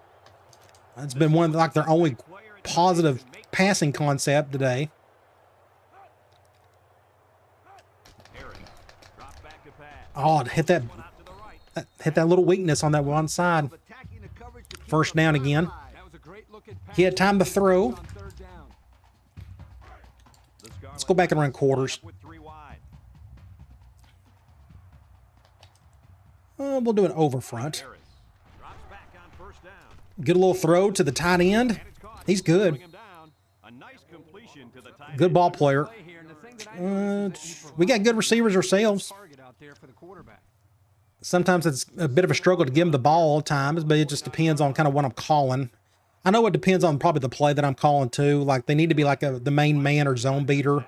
It's been one of like their only positive passing concept today. Harris drops back to pass. Oh, it hit that Out to the right. hit that little weakness on that one side. Attacking the coverage to keep First them down again. alive. That was a great looking pass. He had time to throw. On 3rd down. The Scarlet Let's go back and run quarters. with 3 wide. We'll do an over front. Harris drops back on 1st down. Good little throw to the tight end. And it's caught. He's good. Bring him down. A nice completion to the tight Good end. ball player. Play here, and the thing that I noticed is that he We got good receivers ourselves. target out there for the quarterback. Sometimes it's a bit of a struggle to give him the ball all the times, but it just depends on kind of what I'm calling. I know it depends on probably the play that I'm calling too. Like they need to be like the main man or zone beater.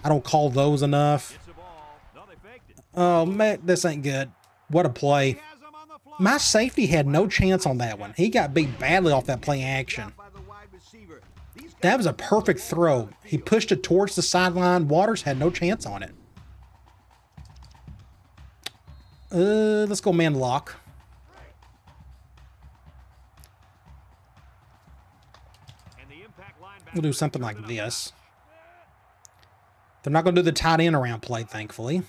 I don't call those enough. It's a ball. No, they faked it. Oh man, this ain't good. What a play. Has him on the fly. My safety had no chance on that one. He got beat badly off that play action. By the wide receiver. These guys That was a perfect throw. He pushed it towards the sideline. Waters had no chance on it. Let's go man lock. And the impact linebacker We'll do something like this. They're not going to do the tight end around play, thankfully.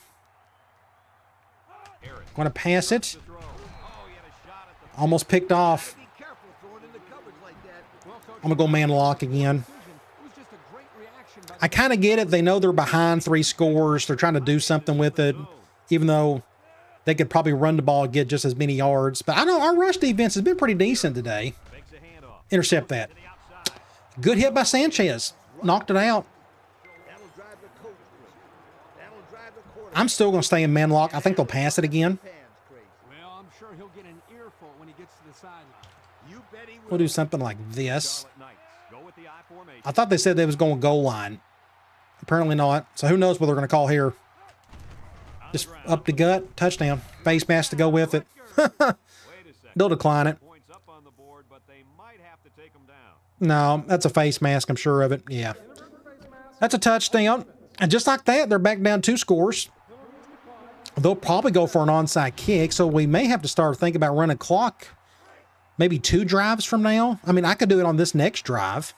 Harris Going to pass it. to throw. Oh, he had a shot at the Almost picked off. be careful throwing in the coverage like that. I'm going to go man lock again. It was just a great reaction by I kind of get it. They know they're behind 3 scores. They're trying to do something with it, even though they could probably run the ball and get just as many yards. But I know our rush defense has been pretty decent today. fakes a handoff. Intercept that. To the outside. Good hit by Sanchez. Knocked it out. That'll drive the coach crazy. That'll drive the quarterback. I'm still going to stay in man lock. I think they'll pass it again. Fans crazy. Well, I'm sure he'll get an earful when he gets to the sideline. You bet he will. We'll do something like this. Charlotte Knights go with the I formation. I thought they said they was going goal line. Apparently not. So who knows what they're going to call here. Just up the gut. Touchdown. Face mask to go with it. Wait a second. They'll decline it. Points up on the board, but they might have to take him down. No, that's a face mask. I'm sure of it. Yeah. That's a touchdown. And just like that, they're back down 2 scores. They'll probably go for an onside kick, so we may have to start thinking about running clock maybe 2 drives from now. I mean, I could do it on this next drive.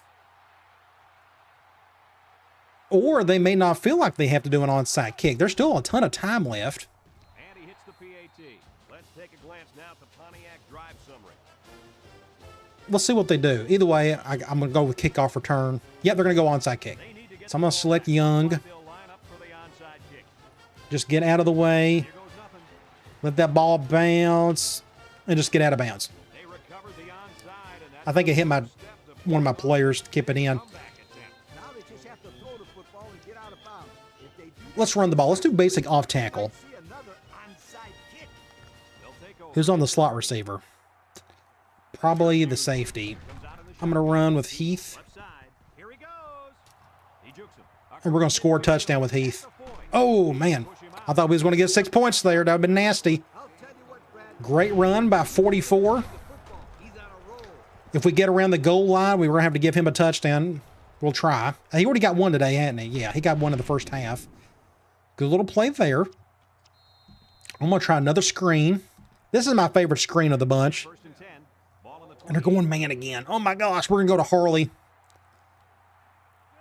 Or they may not feel like they have to do an onside kick. There's still a ton of time left. And he hits the PAT. Let's take a glance now at the Pontiac drive summary. We'll see what they do. Either way, I'm going to go with kickoff return. Yep, they're going to go onside kick. They need to get So I'm going to select Young. They'll line up for the onside kick. Just get out of the way. Here goes nothing. Let that ball bounce. And just get out of bounds. They recover I think it hit one of my players to keep it in. Now they just have to throw the football and get out of bounds. If they do, Let's run the ball. Let's do basic off tackle. see another onside kick. They'll take over. Who's on the slot receiver? Probably the safety. I'm going to run with Heath. Left side. Here he goes. He jukes him. And we're going to score a touchdown with Heath. Oh, man. I thought we was going to get 6 points there. That would have been nasty. I'll tell you what, Brad, Great run by 44. football, he's on a roll. If we get around the goal line, we were going to have to give him a touchdown. We'll try. He already got one today, hadn't he? Yeah, he got one in the first half. Good little play there. I'm going to try another screen. This is my favorite screen of the bunch. First and 10. Ball on the 20. And they're going man again. Oh, my gosh. We're going to go to Harley.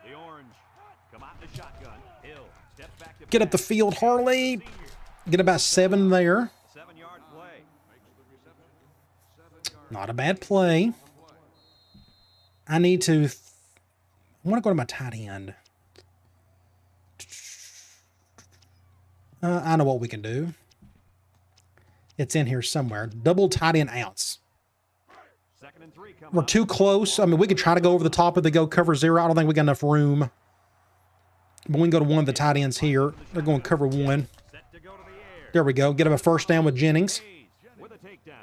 The orange. Come out in the shotgun. Hill. Steps back to Get up the field, Harley. Get about 7 there. 7-yard play. Not a bad play. I need to... I want to go to my tight end. I know what we can do. It's in here somewhere. Double tight end outs. 2nd and 3. Come We're too close. I mean, we could try to go over the top if they go cover 0. I don't think we got enough room. But we can go to one of the tight ends here. They're going cover 1. set to go to the air. There we go. Get him a first down with Jennings. With a takedown.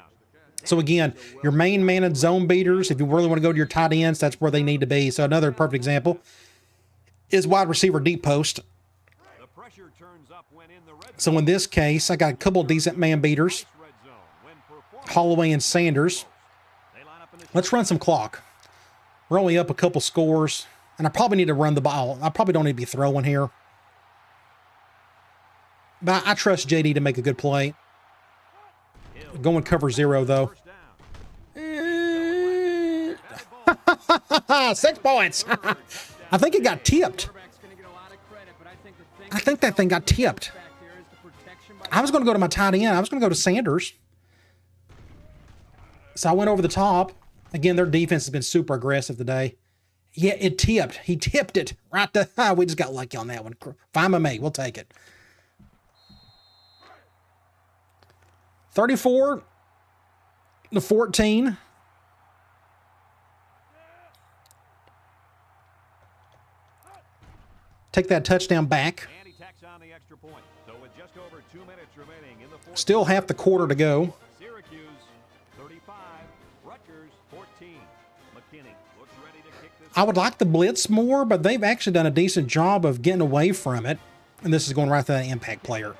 So again, your main man and zone beaters, if you really want to go to your tight ends, that's where they need to be. So another perfect example is wide receiver deep post. The pressure turns up when in the red So in this case, I got a couple decent man beaters, red zone. When performing, Holloway and Sanders. they line up in the Let's run some clock. We're only up a couple scores, and I probably need to run the ball. I probably don't need to be throwing here. But I trust JD to make a good play. Going cover 0, though. first down. 6 points. I think it got tipped. Quarterback's gonna get a lot of credit, but I think the thing I think that thing got tipped. back there is the protection by I was going to go to my tight end. I was going to go to Sanders. So I went over the top. Again, their defense has been super aggressive today. Yeah, it tipped. He tipped it right to. We just got lucky on that one. Fine by me. We'll take it. 34-14. Take that touchdown back. And he tacks on the extra point. So with just over 2 minutes remaining in the fourth, Still half the quarter to go. Syracuse 35, Rutgers 14. McKinney looks ready to kick this. I would like the blitz more, but they've actually done a decent job of getting away from it. And this is going right to that impact player.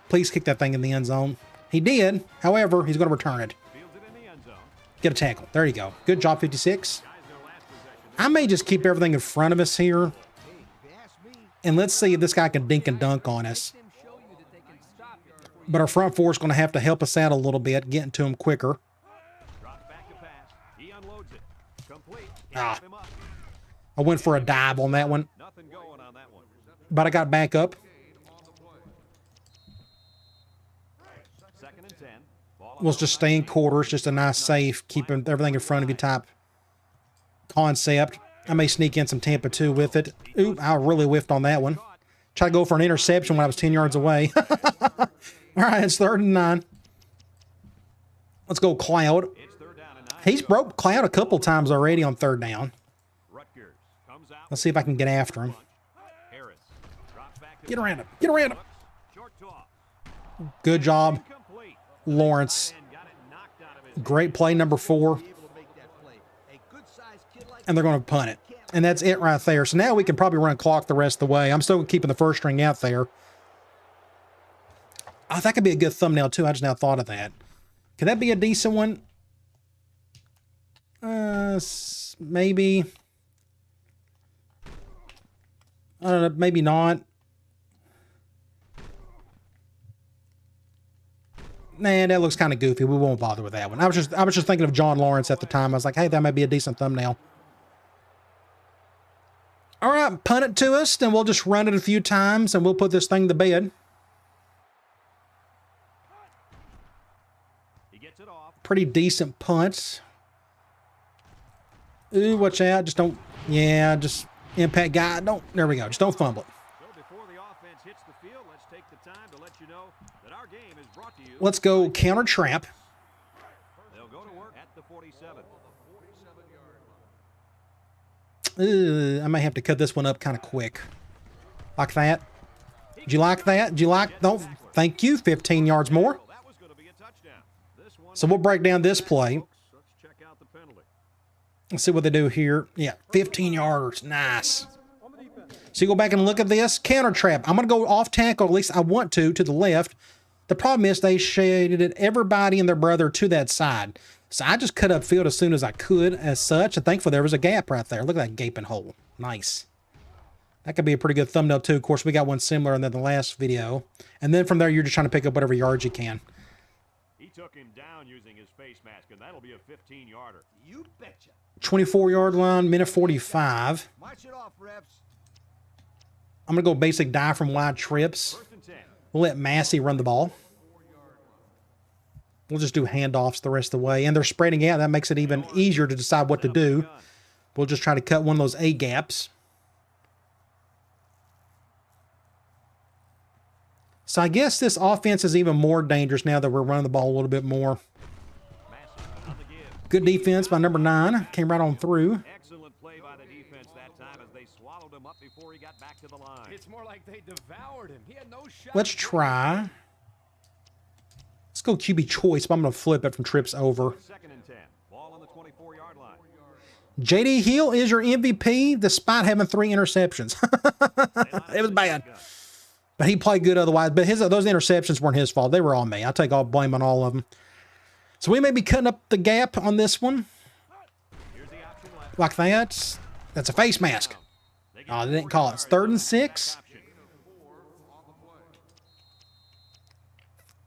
Please kick that thing in the end zone. He did. However, he's going to return it. Fields it in the end zone. Get a tackle. There you go. Good job, 56. Guys, their last possession. I may just keep everything in front of us here. Hey, if you ask me, And let's see if this guy can dink and dunk on us. them show you that they can stop it before But our front four is going to have to help us out a little bit, getting to him quicker. Drops back to pass. He unloads it. Complete. Ah. Him up. I went for a dive on that one, Nothing going on that one. but I got back up. 2nd and 10. Ball on We'll just stay in quarters, just a nice safe, keeping everything in front of you type concept. I may sneak in some Tampa 2 with it. Oop, I really whiffed on that one. Try to go for an interception when I was 10 yards away. All right, it's 3rd and 9. Let's go Cloud. It's 3rd down and 9. He's broke Cloud a couple times already on 3rd down. Rutgers comes out. Let's see if I can get after him. Harris drops back to Get around him. Get around him. short toss. Good job, Complete. Lawrence. And got it knocked out of his. Great play, number 4. be able to make that play. A good-sized kid like And they're going to punt it. And that's it right there. So now we can probably run clock the rest of the way. I'm still keeping the first string out there. Oh, that could be a good thumbnail too. I just now thought of that. Could that be a decent one? Maybe. I don't know. Maybe not. Nah, that looks kind of goofy. We won't bother with that one. I was just thinking of John Lawrence at the time. I was like, hey, that might be a decent thumbnail. All right, punt it to us, then we'll just run it a few times, and we'll put this thing to bed. He gets it off. Pretty decent punts. Ooh, watch out. Just don't... Yeah, just impact guy. Don't... There we go. Just don't fumble it. So before the offense hits the field, let's take the time to let you know that our game is brought to you. Let's go counter trap. They'll go to work at the 47. I may have to cut this one up kind of quick. Like that. Did you like that? Did you like? No, thank you. 15 yards more. That was going to be a touchdown. This one So we'll break down this play. Let's check out the penalty. Let's see what they do here. Yeah, 15 yarders. Nice. So you go back and look at this. Counter trap. I'm going to go off tackle, at least I want to the left. The problem is they shaded everybody and their brother to that side. So I just cut up field as soon as I could as such. And thankfully there was a gap right there. Look at that gaping hole. Nice. That could be a pretty good thumbnail too. Of course, we got one similar in the last video. And then from there, you're just trying to pick up whatever yards you can. He took him down using his face mask, and that'll be a 15-yarder. You betcha. 24-yard line, minute 45. March it off, refs. I'm going to go basic die from wide trips. First and 10. We'll let Massey run the ball. We'll just do handoffs the rest of the way. And they're spreading out. That makes it even easier to decide what to do. We'll just try to cut one of those A gaps. So I guess this offense is even more dangerous now that we're running the ball a little bit more. Good defense by number 9. Came right on through. Excellent play by the defense that time as they swallowed him up before he got back to the line. It's more like they devoured him. He had no shot. Let's try. Let's go QB choice, but I'm going to flip it from trips over. Second and 10. Ball on the 24-yard line. JD Hill is your MVP despite having 3 interceptions. It was bad. But he played good otherwise. But those interceptions weren't his fault. They were on me. I take all blame on all of them. So we may be cutting up the gap on this one. Like that. That's a face mask. Oh, they didn't call it. It's 3rd and 6.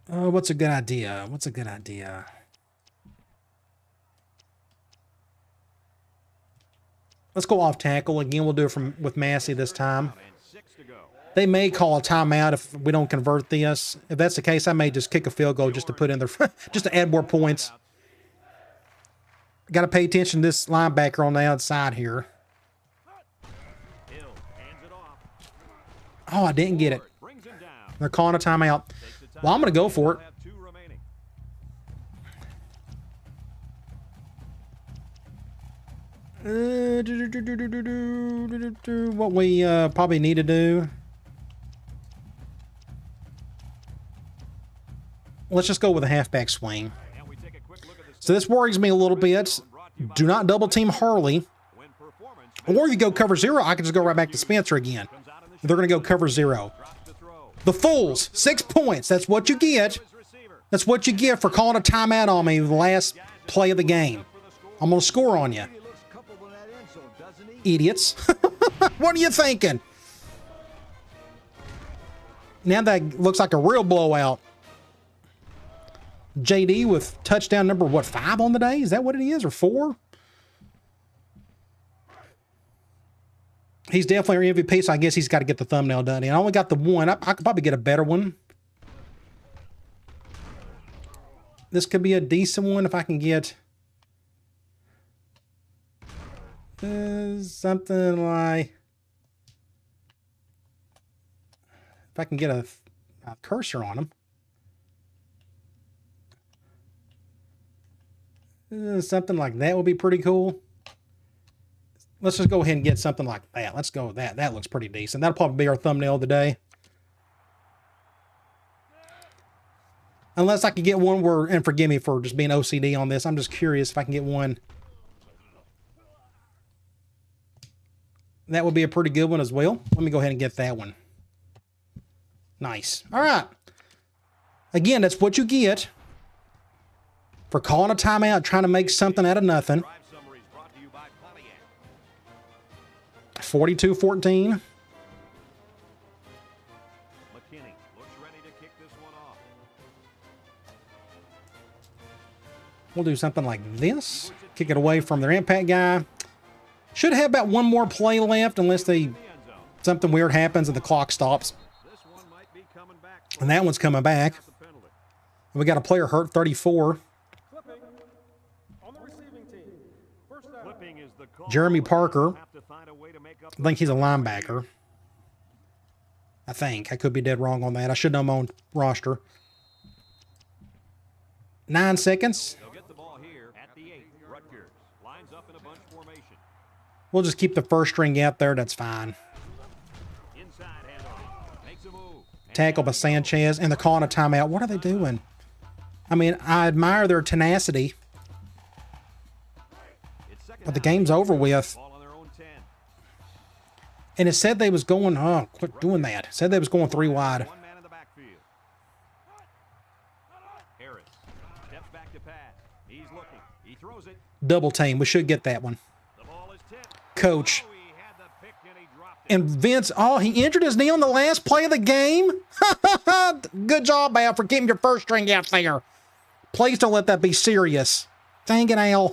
What's a good idea? What's a good idea? Let's go off tackle. Again, we'll do it with Massey this time. They may call a timeout if we don't convert this. If that's the case, I may just kick a field goal just to put in there, just to add more points. Got to pay attention to this linebacker on the outside here. Oh, I didn't get it. They're calling a timeout. Well, I'm going to go for it. What we probably need to do. Let's just go with a halfback swing. So this worries me a little bit. Do not double team Harley. Or if you go cover 0, I can just go right back to Spencer again. They're going to go cover 0. The Fools, 6 points. That's what you get. That's what you get for calling a timeout on me the last play of the game. I'm going to score on you. Idiots. What are you thinking? Now that looks like a real blowout. JD with touchdown number, 5 on the day? Is that what it is? Or 4? He's definitely our MVP, so I guess he's got to get the thumbnail done. And I only got the 1. I could probably get a better one. This could be a decent one if I can get something like... If I can get a cursor on him. Something like that would be pretty cool. Let's just go ahead and get something like that. Let's go with that. That looks pretty decent. That'll probably be our thumbnail today. Unless I could get one where, and forgive me for just being OCD on this, I'm just curious if I can get one. That would be a pretty good one as well. Let me go ahead and get that one. Nice. All right. Again, that's what you get for calling a timeout, trying to make something out of nothing. 42-14. We'll do something like this. Kick it away from their impact guy. Should have about one more play left unless something weird happens and the clock stops. And that one's coming back. We got a player hurt, 34. Jeremy Parker. I think he's a linebacker. I think. I could be dead wrong on that. I should know my own roster. 9 seconds. 38, Rutgers lines up in a bunch formation. We'll just keep the first string out there. That's fine. Inside handoff. Makes a move. Tackle by Sanchez, and they're calling a timeout. What are they doing? I mean, I admire their tenacity, but the game's over with. Ball on their own 10. And it said they was going, oh, quit doing that. It said they was going 3 wide. One man in the backfield. Harris steps back to pass. He's looking. He throws it. Double team. We should get that one. The ball is tipped. Coach. Oh, he had the pick and he dropped it. And Vince, oh, he injured his knee on the last play of the game. Good job, Al, for keeping your first string out there. Please don't let that be serious. Dang it, Al.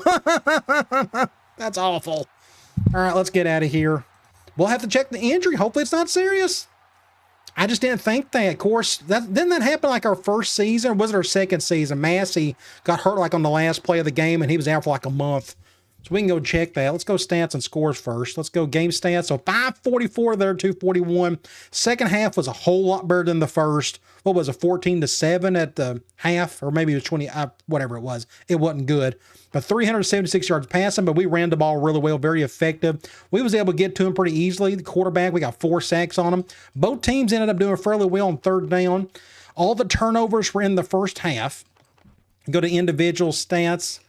That's awful. All right, let's get out of here. We'll have to check the injury. Hopefully it's not serious. I just didn't think that. Of course, didn't that happen like our first season? Or was it our second season? Massey got hurt like on the last play of the game, and he was out for like a month. So we can go check that. Let's go stats and scores first. Let's go game stats. So 544 there, 241. Second half was a whole lot better than the first. What was it, 14-7 at the half? Or maybe it was 20, whatever it was. It wasn't good. But 376 yards passing, but we ran the ball really well, very effective. We was able to get to him pretty easily. The quarterback, we got 4 sacks on him. Both teams ended up doing fairly well on third down. All the turnovers were in the first half. Go to individual stats.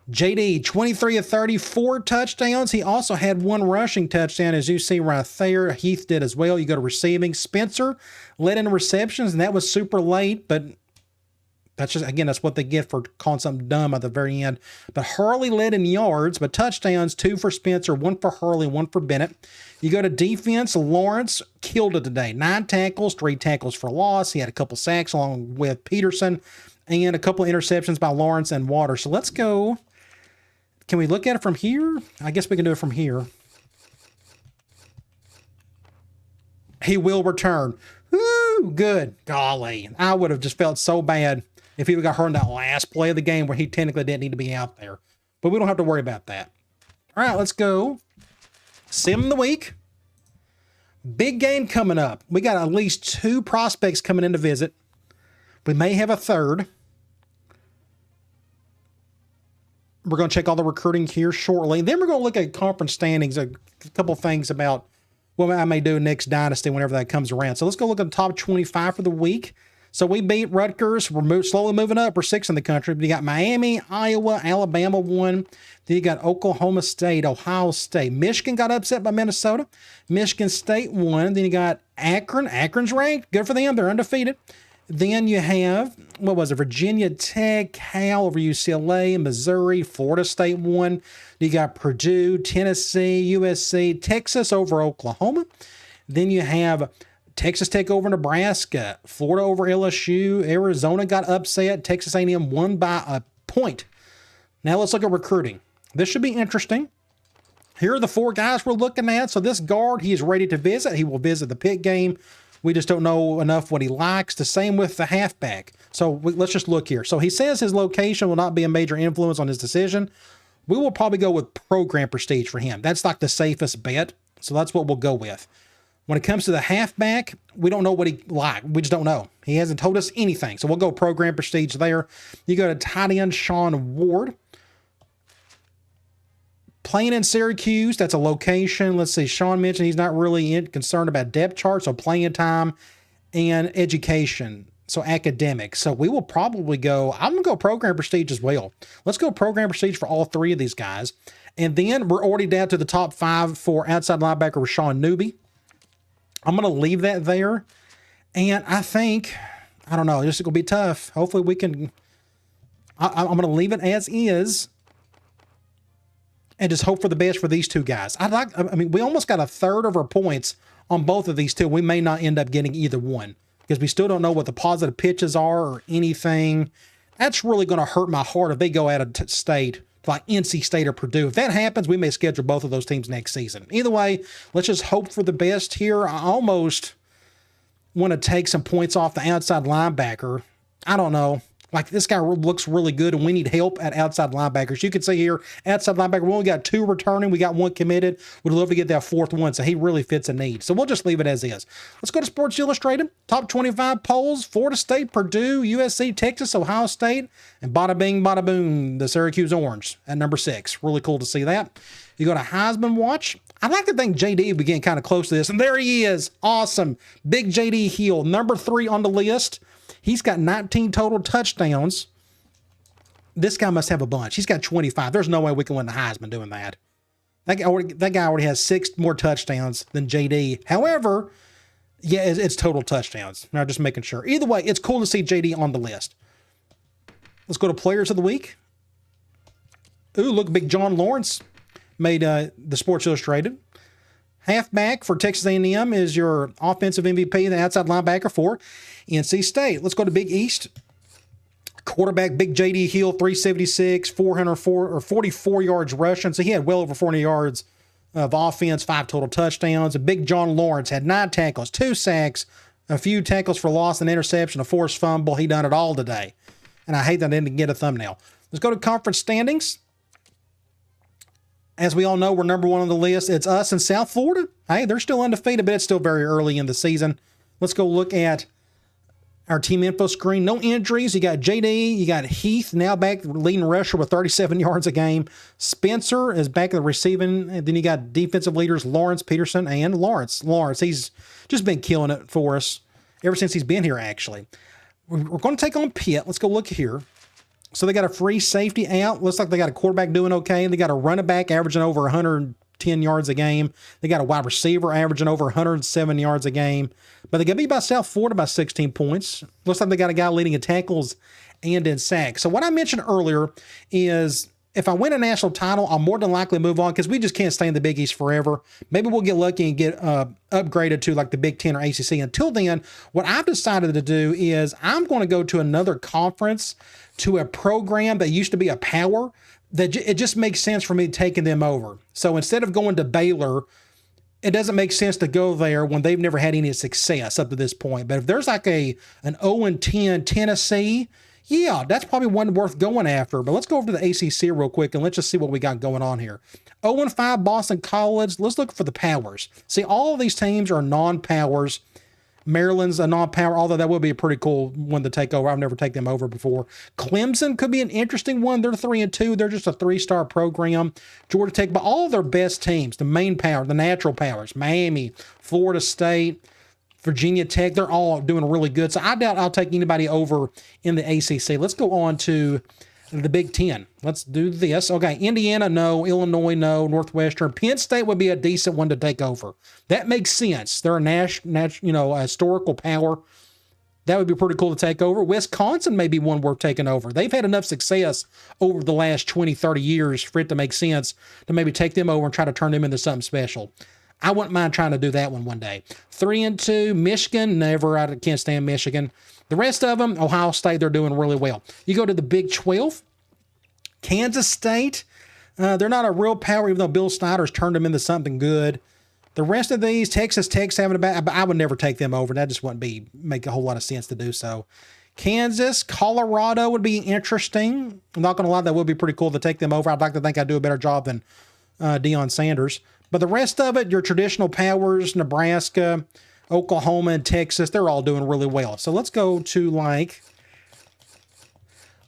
JD, 23 of 30, 4 touchdowns. He also had 1 rushing touchdown, as you see right there. Heath did as well. You go to receiving. Spencer led in receptions, and that was super late, but that's just, again, that's what they get for calling something dumb at the very end. But Harley led in yards, but touchdowns, 2 for Spencer, 1 for Harley, 1 for Bennett. You go to defense, Lawrence killed it today. 9 tackles, 3 tackles for loss. He had a couple sacks along with Peterson, and a couple of interceptions by Lawrence and Waters. So let's go. Can we look at it from here? I guess we can do it from here. He will return. Woo, good. Golly. I would have just felt so bad if he would have got hurt in that last play of the game where he technically didn't need to be out there. But we don't have to worry about that. All right, let's go. Sim of the week. Big game coming up. We got at least 2 prospects coming in to visit. We may have a third. We're going to check all the recruiting here shortly. Then we're going to look at conference standings, a couple things about what I may do next Dynasty whenever that comes around. So let's go look at the top 25 for the week. So we beat Rutgers. We're slowly moving up. We're 6th in the country. You got Miami, Iowa, Alabama won. Then you got Oklahoma State, Ohio State. Michigan got upset by Minnesota. Michigan State won. Then you got Akron. Akron's ranked. Good for them. They're undefeated. Then you have, what was it, Virginia Tech, Cal over UCLA, Missouri, Florida State won. You got Purdue, Tennessee, USC, Texas over Oklahoma. Then you have Texas Tech over Nebraska, Florida over LSU, Arizona got upset, Texas A&M won by a point. Now let's look at recruiting. This should be interesting. Here are the 4 guys we're looking at. So this guard, he is ready to visit. He will visit the Pitt game. We just don't know enough what he likes. The same with the halfback. So let's just look here. So he says his location will not be a major influence on his decision. We will probably go with program prestige for him. That's like the safest bet. So that's what we'll go with. When it comes to the halfback, we don't know what he likes. We just don't know. He hasn't told us anything. So we'll go program prestige there. You go to tight end Sean Ward. Playing in Syracuse, that's a location. Let's see, Sean mentioned he's not really concerned about depth chart, so playing time and education, so academic. So we will probably go, I'm going to go program prestige as well. Let's go program prestige for all 3 of these guys. And then we're already down to the top 5 for outside linebacker Rashawn Newby. I'm going to leave that there. And I think, I don't know, this is going to be tough. Hopefully we can, I'm going to leave it as is. And just hope for the best for these 2 guys. I mean, we almost got a third of our points on both of these 2. We may not end up getting either one because we still don't know what the positive pitches are or anything. That's really going to hurt my heart if they go out of state, like NC State or Purdue. If that happens, we may schedule both of those teams next season. Either way, let's just hope for the best here. I almost want to take some points off the outside linebacker. I don't know. Like, this guy looks really good, and we need help at outside linebackers. You can see here, outside linebacker, we only got 2 returning. We got 1 committed. We'd love to get that 4th one, so he really fits a need. So we'll just leave it as is. Let's go to Sports Illustrated. Top 25 polls: Florida State, Purdue, USC, Texas, Ohio State, and bada bing, bada boom, the Syracuse Orange at number 6. Really cool to see that. You go to Heisman Watch. I'd like to think JD would be getting kind of close to this, and there he is. Awesome. Big JD Hill, number 3 on the list. He's got 19 total touchdowns. This guy must have a bunch. He's got 25. There's no way we can win the Heisman doing that. That guy already has 6 more touchdowns than JD. However, yeah, it's total touchdowns. Now, just making sure. Either way, it's cool to see JD on the list. Let's go to Players of the Week. Ooh, look, Big John Lawrence made the Sports Illustrated. Halfback for Texas A&M is your offensive MVP, the outside linebacker for NC State. Let's go to Big East. Quarterback, Big J.D. Hill, 376, 404 or 44 yards rushing. So he had well over 400 yards of offense, 5 total touchdowns. And Big John Lawrence had 9 tackles, 2 sacks, a few tackles for loss, an interception, a forced fumble. He done it all today. And I hate that I didn't get a thumbnail. Let's go to conference standings. As we all know, we're number 1 on the list. It's us in South Florida. Hey, they're still undefeated, but it's still very early in the season. Let's go look at our team info screen. No injuries. You got JD. You got Heath, now back leading rusher with 37 yards a game. Spencer is back in the receiving. And then you got defensive leaders Lawrence, Peterson, and Lawrence. He's just been killing it for us ever since he's been here, actually. We're going to take on Pitt. Let's go look here. So they got a free safety out. Looks like they got a quarterback doing okay. They got a running back averaging over 110 yards a game. They got a wide receiver averaging over 107 yards a game. But they got beat by South Florida by 16 points. Looks like they got a guy leading in tackles and in sacks. So what I mentioned earlier is if I win a national title, I'll more than likely move on because we just can't stay in the Big East forever. Maybe we'll get lucky and get upgraded to like the Big Ten or ACC. Until then, what I've decided to do is I'm going to go to another conference, to a program that used to be a power, that it just makes sense for me taking them over. So instead of going to Baylor, it doesn't make sense to go there when they've never had any success up to this point. But if there's like an 0-10 Tennessee, yeah, that's probably one worth going after. But let's go over to the ACC real quick and let's just see what we got going on here. 0-5 Boston College. Let's look for the powers. See, all of these teams are non-powers. Maryland's a non-power, although that would be a pretty cool one to take over. I've never taken them over before. Clemson could be an interesting one. They're 3-2. They're just a 3-star program. Georgia Tech, but all of their best teams, the main power, the natural powers, Miami, Florida State, Virginia Tech, they're all doing really good. So I doubt I'll take anybody over in the ACC. Let's go on to the Big Ten. Let's do this. Okay, Indiana, no. Illinois, no. Northwestern. Penn State would be a decent one to take over. That makes sense. They're a historical power. That would be pretty cool to take over. Wisconsin may be one worth taking over. They've had enough success over the last 20, 30 years for it to make sense to maybe take them over and try to turn them into something special. I wouldn't mind trying to do that one day. 3-2. Michigan, never. I can't stand Michigan. The rest of them, Ohio State, they're doing really well. You go to the Big 12, Kansas State, they're not a real power, even though Bill Snyder's turned them into something good. The rest of these, Texas Tech's having a bad, but I would never take them over. That just wouldn't make a whole lot of sense to do so. Kansas, Colorado would be interesting. I'm not going to lie, that would be pretty cool to take them over. I'd like to think I'd do a better job than Deion Sanders. But the rest of it, your traditional powers, Nebraska, Oklahoma, and Texas, they're all doing really well. So let's go to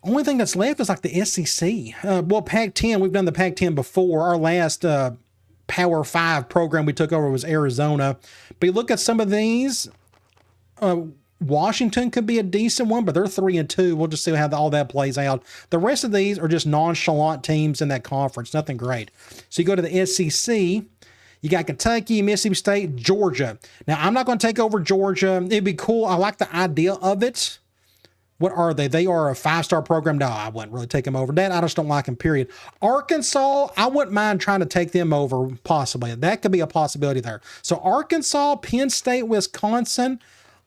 only thing that's left is like the SEC. Pac-10, we've done the Pac-10 before. Our last Power 5 program we took over was Arizona. But you look at some of these, Washington could be a decent one, but they're 3-2. We'll just see how all that plays out. The rest of these are just nonchalant teams in that conference. Nothing great. So you go to the SEC. You got Kentucky, Mississippi State, Georgia. Now, I'm not going to take over Georgia. It'd be cool. I like the idea of it. What are they? They are a 5-star program. No, I wouldn't really take them over. That, I just don't like them, period. Arkansas, I wouldn't mind trying to take them over, possibly. That could be a possibility there. So Arkansas, Penn State, Wisconsin,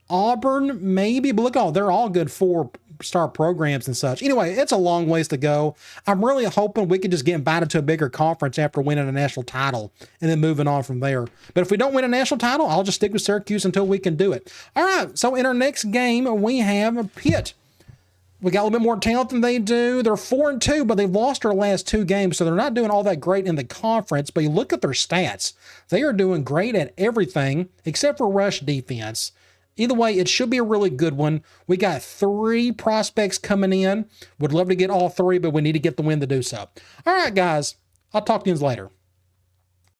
Auburn, maybe. But look, they're all good 4-star programs and such. Anyway, it's a long ways to go. I'm really hoping we could just get invited to a bigger conference after winning a national title and then moving on from there. But if we don't win a national title, I'll just stick with Syracuse until we can do it. All right, so in our next game, we have Pitt. We got a little bit more talent than they do. They're 4-2, but they've lost their last 2 games, so they're not doing all that great in the conference. But you look at their stats. They are doing great at everything except for rush defense. Either way, it should be a really good one. We got 3 prospects coming in. Would love to get all 3, but we need to get the win to do so. All right, guys. I'll talk to you later.